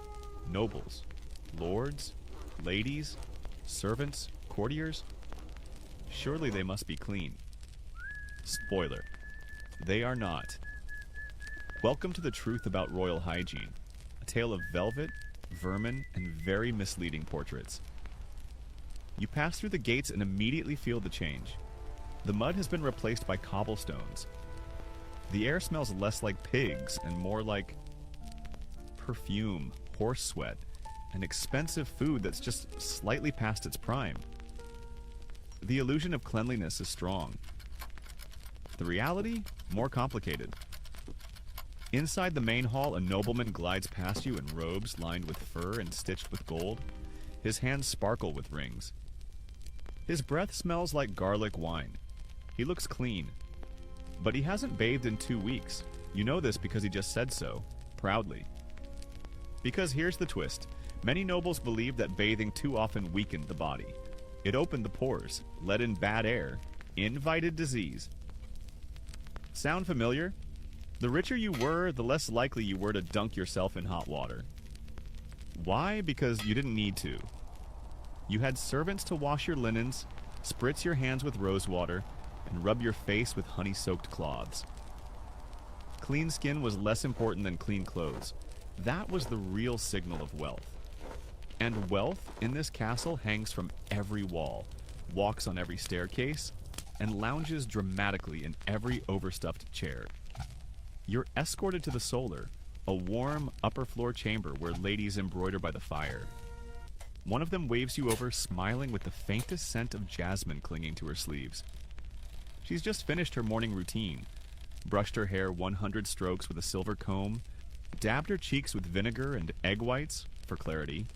nobles, Lords? Ladies? Servants? Courtiers? Surely they must be clean. Spoiler. They are not. Welcome to the truth about royal hygiene. A tale of velvet, vermin, and very misleading portraits. You pass through the gates and immediately feel the change. The mud has been replaced by cobblestones. The air smells less like pigs and more like perfume, horse sweat, and expensive food that's just slightly past its prime. The illusion of cleanliness is strong. The reality, more complicated. Inside the main hall, a nobleman glides past you in robes lined with fur and stitched with gold. His hands sparkle with rings. His breath smells like garlic wine. He looks clean. But he hasn't bathed in 2 weeks. You know this because he just said so, proudly. Because here's the twist. Many nobles believed that bathing too often weakened the body. It opened the pores, let in bad air, invited disease. Sound familiar? The richer you were, the less likely you were to dunk yourself in hot water. Why? Because you didn't need to. You had servants to wash your linens, spritz your hands with rose water, and rub your face with honey-soaked cloths. Clean skin was less important than clean clothes. That was the real signal of wealth. And wealth in this castle hangs from every wall, walks on every staircase, and lounges dramatically in every overstuffed chair. You're escorted to the solar, a warm upper-floor chamber where ladies embroider by the fire. One of them waves you over, smiling with the faintest scent of jasmine clinging to her sleeves. She's just finished her morning routine, brushed her hair 100 strokes with a silver comb, dabbed her cheeks with vinegar and egg whites for clarity,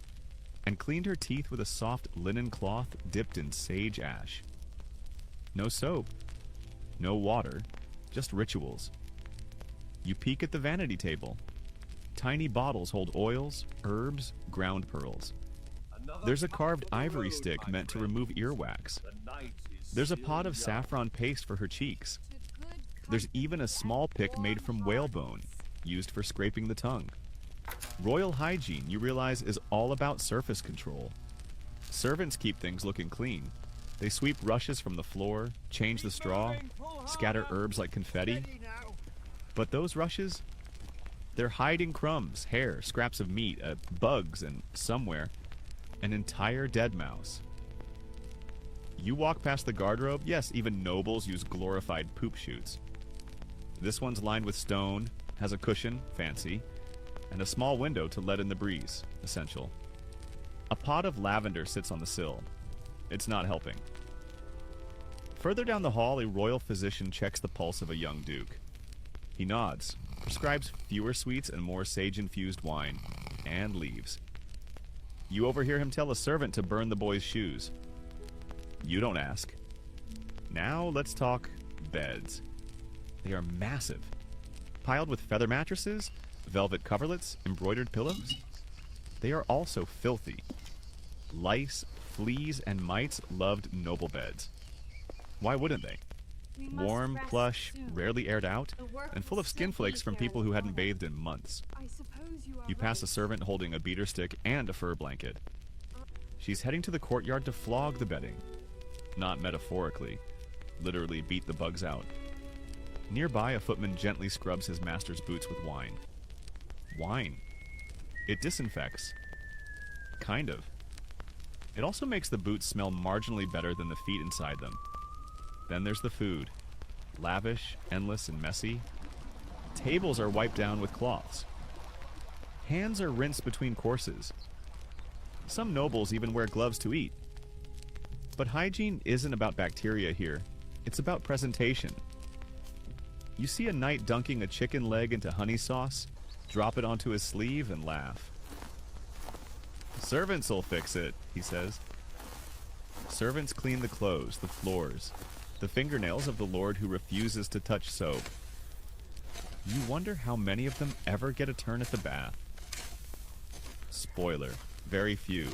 and cleaned her teeth with a soft linen cloth dipped in sage ash. No soap, no water, just rituals. You peek at the vanity table. Tiny bottles hold oils, herbs, ground pearls. There's a carved ivory stick meant to remove earwax. There's a pot of saffron paste for her cheeks. There's even a small pick made from whalebone, used for scraping the tongue. Royal hygiene, you realize, is all about surface control. Servants keep things looking clean. They sweep rushes from the floor, change the straw, scatter herbs like confetti. But those rushes, they're hiding crumbs, hair, scraps of meat, bugs, and somewhere, an entire dead mouse. You walk past the guardrobe. Yes, even nobles use glorified poop chutes. This one's lined with stone, has a cushion, fancy, and a small window to let in the breeze, essential. A pot of lavender sits on the sill. It's not helping. Further down the hall, a royal physician checks the pulse of a young duke. He nods, prescribes fewer sweets and more sage-infused wine, and leaves. You overhear him tell a servant to burn the boy's shoes. You don't ask. Now let's talk beds. They are massive, piled with feather mattresses, velvet coverlets, embroidered pillows. They are also filthy. Lice, fleas, and mites loved noble beds. Why wouldn't they? Warm, plush, rarely aired out, and full of skin flakes from people who hadn't bathed in months. You pass a servant holding a beater stick and a fur blanket. She's heading to the courtyard to flog the bedding. Not metaphorically. Literally beat the bugs out. Nearby, a footman gently scrubs his master's boots with wine. Wine. It disinfects. Kind of. It also makes the boots smell marginally better than the feet inside them. Then there's the food. Lavish, endless, and messy. Tables are wiped down with cloths. Hands are rinsed between courses. Some nobles even wear gloves to eat. But hygiene isn't about bacteria here. It's about presentation. You see a knight dunking a chicken leg into honey sauce, drop it onto his sleeve, and laugh. "Servants'll fix it," he says. Servants clean the clothes, the floors, the fingernails of the lord who refuses to touch soap. You wonder how many of them ever get a turn at the bath. Spoiler, very few.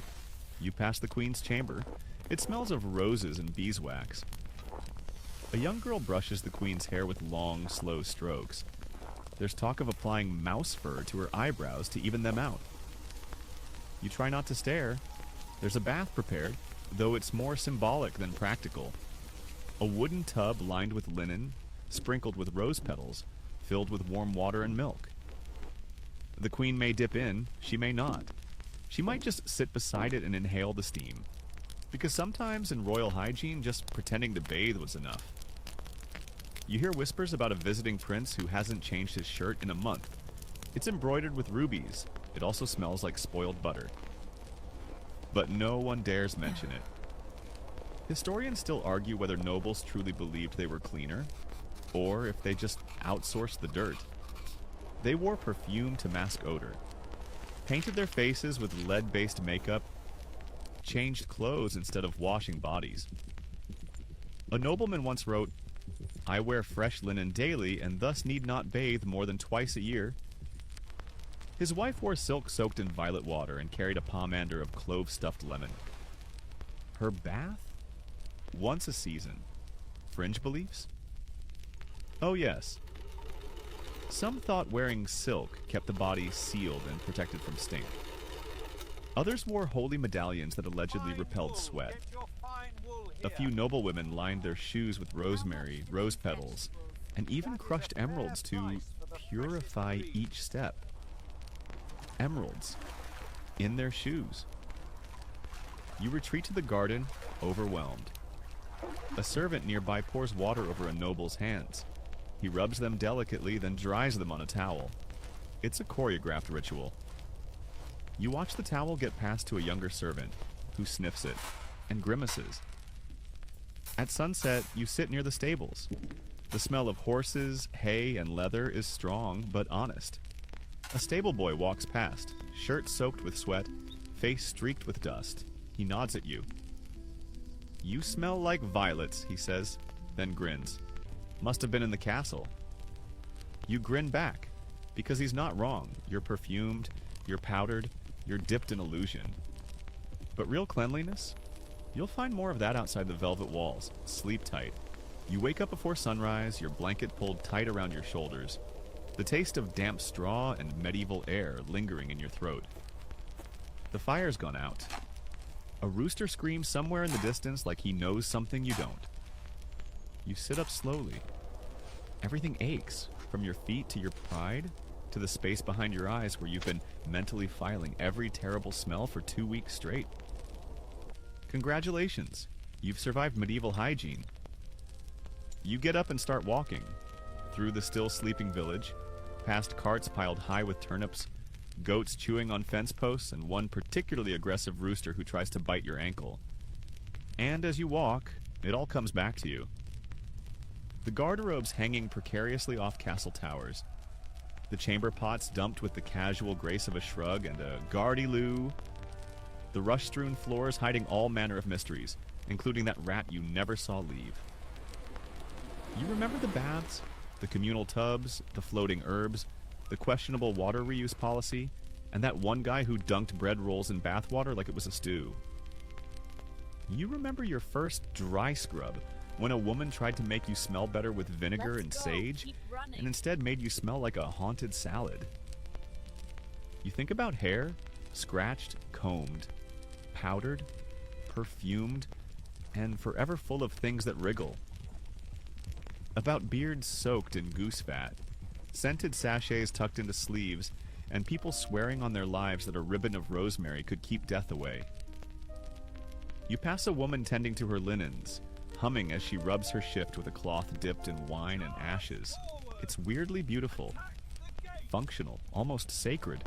You pass the queen's chamber. It smells of roses and beeswax. A young girl brushes the queen's hair with long, slow strokes. There's talk of applying mouse fur to her eyebrows to even them out. You try not to stare. There's a bath prepared, though it's more symbolic than practical. A wooden tub lined with linen, sprinkled with rose petals, filled with warm water and milk. The queen may dip in, she may not. She might just sit beside it and inhale the steam. Because sometimes in royal hygiene, just pretending to bathe was enough. You hear whispers about a visiting prince who hasn't changed his shirt in a month. It's embroidered with rubies. It also smells like spoiled butter. But no one dares mention it. Historians still argue whether nobles truly believed they were cleaner, or if they just outsourced the dirt. They wore perfume to mask odor, painted their faces with lead-based makeup, changed clothes instead of washing bodies. A nobleman once wrote, "I wear fresh linen daily and thus need not bathe more than twice a year." His wife wore silk soaked in violet water and carried a pomander of clove-stuffed lemon. Her bath? Once a season. Fringe beliefs? Oh yes. Some thought wearing silk kept the body sealed and protected from stink. Others wore holy medallions that allegedly repelled sweat. A few noblewomen lined their shoes with rosemary, rose petals, and even crushed emeralds to purify each step. Emeralds in their shoes. You retreat to the garden, overwhelmed. A servant nearby pours water over a noble's hands. He rubs them delicately, then dries them on a towel. It's a choreographed ritual. You watch the towel get passed to a younger servant, who sniffs it, and grimaces. At sunset, you sit near the stables. The smell of horses, hay, and leather is strong, but honest. A stable boy walks past, shirt soaked with sweat, face streaked with dust. He nods at you. "You smell like violets," he says, then grins. "Must have been in the castle." You grin back, because he's not wrong. You're perfumed, you're powdered, you're dipped in illusion. But real cleanliness? You'll find more of that outside the velvet walls. Sleep tight. You wake up before sunrise, your blanket pulled tight around your shoulders. The taste of damp straw and medieval air lingering in your throat. The fire's gone out. A rooster screams somewhere in the distance like he knows something you don't. You sit up slowly. Everything aches, from your feet to your pride, to the space behind your eyes where you've been mentally filing every terrible smell for 2 weeks straight. Congratulations, you've survived medieval hygiene. You get up and start walking, through the still sleeping village, past carts piled high with turnips, goats chewing on fence posts, and one particularly aggressive rooster who tries to bite your ankle. And as you walk, it all comes back to you. The garderobes hanging precariously off castle towers. The chamber pots dumped with the casual grace of a shrug and a "Gardy-loo." The rush-strewn floors hiding all manner of mysteries, including that rat you never saw leave. You remember the baths, the communal tubs, the floating herbs, the questionable water reuse policy, and that one guy who dunked bread rolls in bathwater like it was a stew. You remember your first dry scrub, when a woman tried to make you smell better with vinegar and sage, and instead made you smell like a haunted salad. You think about hair, scratched, combed, powdered, perfumed, and forever full of things that wriggle. About beards soaked in goose fat, scented sachets tucked into sleeves, and people swearing on their lives that a ribbon of rosemary could keep death away. You pass a woman tending to her linens, humming as she rubs her shift with a cloth dipped in wine and ashes. It's weirdly beautiful, functional, almost sacred.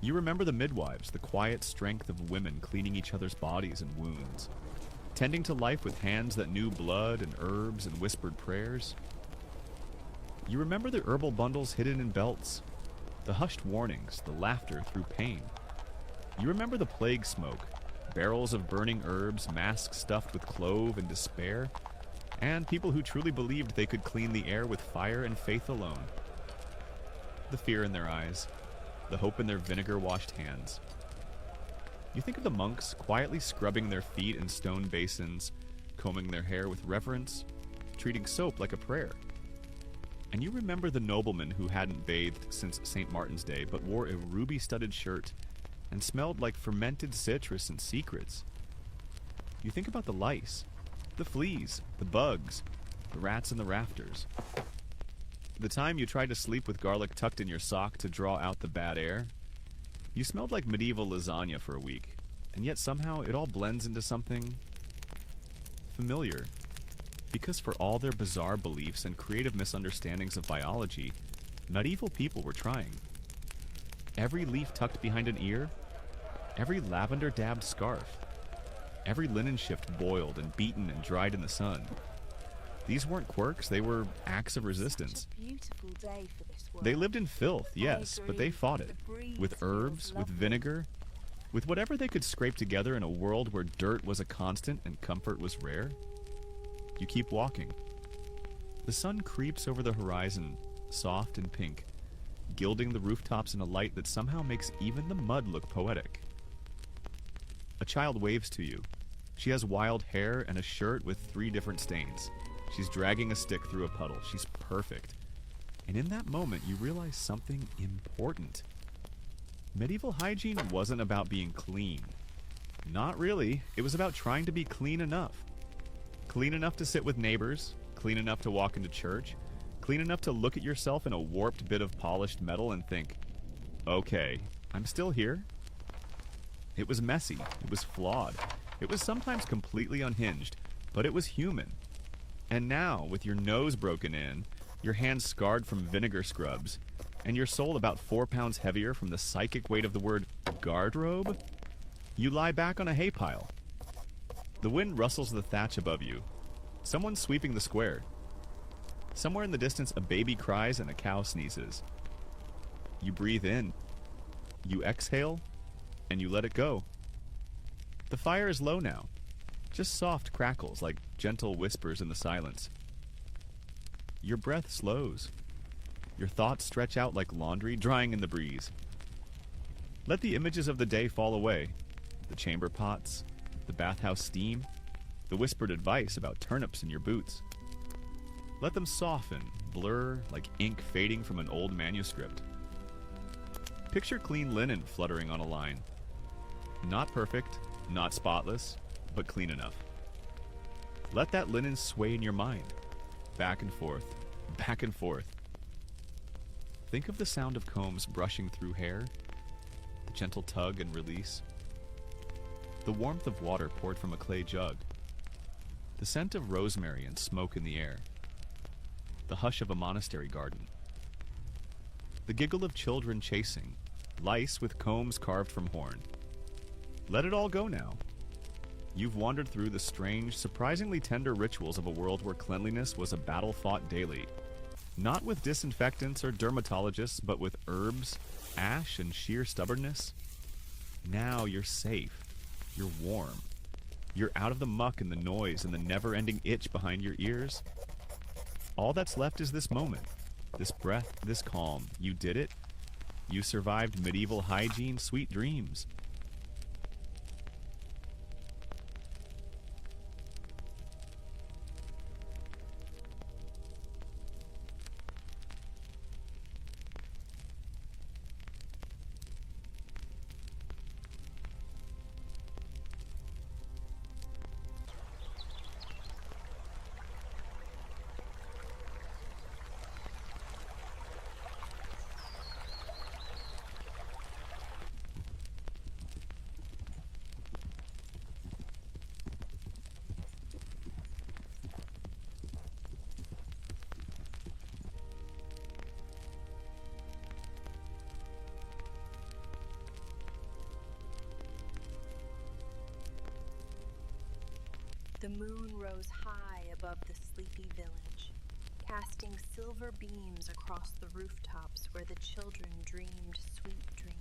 You remember the midwives, the quiet strength of women cleaning each other's bodies and wounds, tending to life with hands that knew blood and herbs and whispered prayers. You remember the herbal bundles hidden in belts, the hushed warnings, the laughter through pain. You remember the plague smoke, barrels of burning herbs, masks stuffed with clove and despair, and people who truly believed they could clean the air with fire and faith alone. The fear in their eyes, the hope in their vinegar-washed hands. You think of the monks quietly scrubbing their feet in stone basins, combing their hair with reverence, treating soap like a prayer. And you remember the nobleman who hadn't bathed since St. Martin's Day but wore a ruby-studded shirt and smelled like fermented citrus and secrets. You think about the lice, the fleas, the bugs, the rats in the rafters. The time you tried to sleep with garlic tucked in your sock to draw out the bad air. You smelled like medieval lasagna for a week, and yet somehow it all blends into something familiar. Because for all their bizarre beliefs and creative misunderstandings of biology, medieval people were trying. Every leaf tucked behind an ear, every lavender dabbed scarf, every linen shift boiled and beaten and dried in the sun. These weren't quirks, they were acts of resistance. Such a beautiful day for this world. They lived in filth, yes, but they fought it. With herbs, with vinegar, with whatever they could scrape together in a world where dirt was a constant and comfort was rare. You keep walking. The sun creeps over the horizon, soft and pink, gilding the rooftops in a light that somehow makes even the mud look poetic. A child waves to you. She has wild hair and a shirt with 3 different stains. She's dragging a stick through a puddle. She's perfect. And in that moment, you realize something important. Medieval hygiene wasn't about being clean. Not really. It was about trying to be clean enough. Clean enough to sit with neighbors, clean enough to walk into church, clean enough to look at yourself in a warped bit of polished metal and think, okay, I'm still here. It was messy. It was flawed. It was sometimes completely unhinged, but it was human. And now, with your nose broken in, your hands scarred from vinegar scrubs, and your soul about 4 pounds heavier from the psychic weight of the word guardrobe, you lie back on a hay pile. The wind rustles the thatch above you. Someone's sweeping the square. Somewhere in the distance, a baby cries and a cow sneezes. You breathe in. You exhale, and you let it go. The fire is low now. Just soft crackles like gentle whispers in the silence. Your breath slows. Your thoughts stretch out like laundry drying in the breeze. Let the images of the day fall away. The chamber pots, the bathhouse steam, the whispered advice about turnips in your boots. Let them soften, blur like ink fading from an old manuscript. Picture clean linen fluttering on a line. Not perfect, not spotless, but clean enough. Let that linen sway in your mind, back and forth, back and forth. Think of the sound of combs brushing through hair, the gentle tug and release, the warmth of water poured from a clay jug, the scent of rosemary and smoke in the air, the hush of a monastery garden, the giggle of children chasing, lice with combs carved from horn. Let it all go now. You've wandered through the strange, surprisingly tender rituals of a world where cleanliness was a battle fought daily. Not with disinfectants or dermatologists, but with herbs, ash, and sheer stubbornness. Now you're safe. You're warm. You're out of the muck and the noise and the never-ending itch behind your ears. All that's left is this moment, this breath, this calm. You did it. You survived medieval hygiene, sweet dreams. The moon rose high above the sleepy village, casting silver beams across the rooftops where the children dreamed sweet dreams.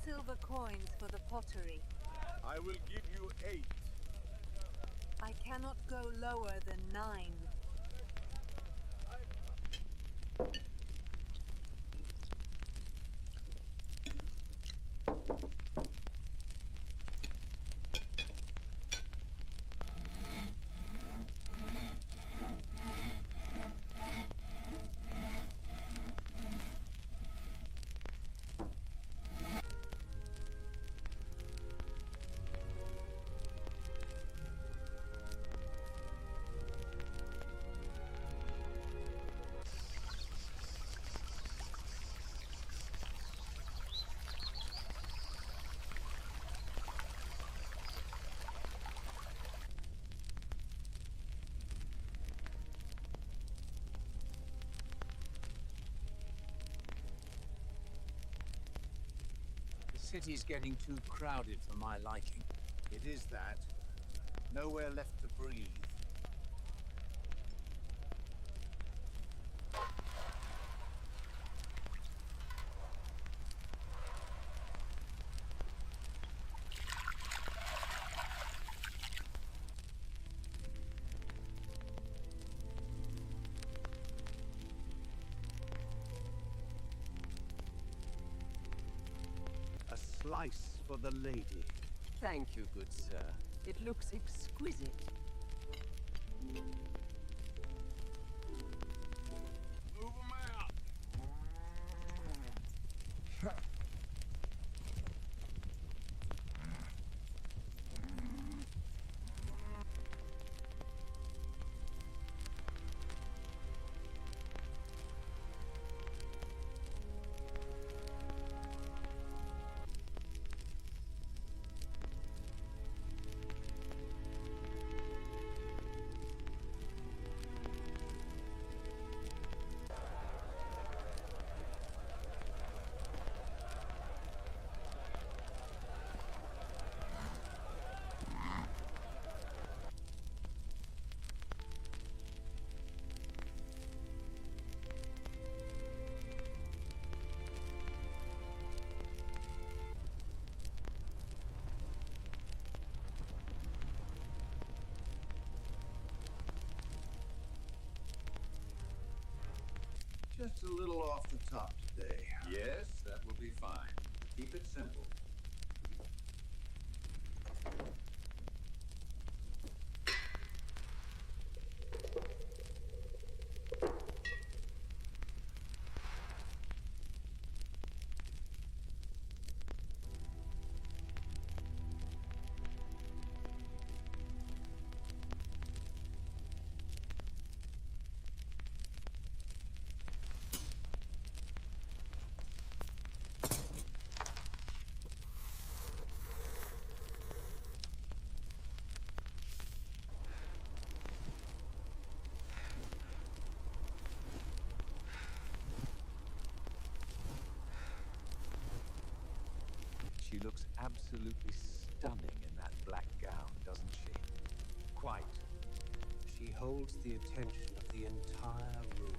silver coins for the pottery. I will give you 8. I cannot go lower than 9. The city's getting too crowded for my liking. It is that. Nowhere left to breathe. A slice for the lady. Thank you, good sir. It looks exquisite. Move 'em out! Just a little off the top today. Yes, that will be fine. Keep it simple. She looks absolutely stunning in that black gown, doesn't she? Quite. She holds the attention of the entire room.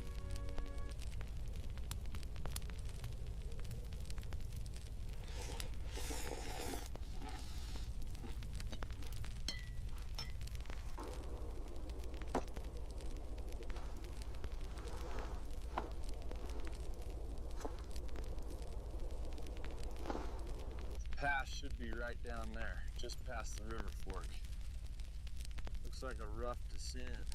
Path should be right down there, just past the river fork. Looks like a rough descent.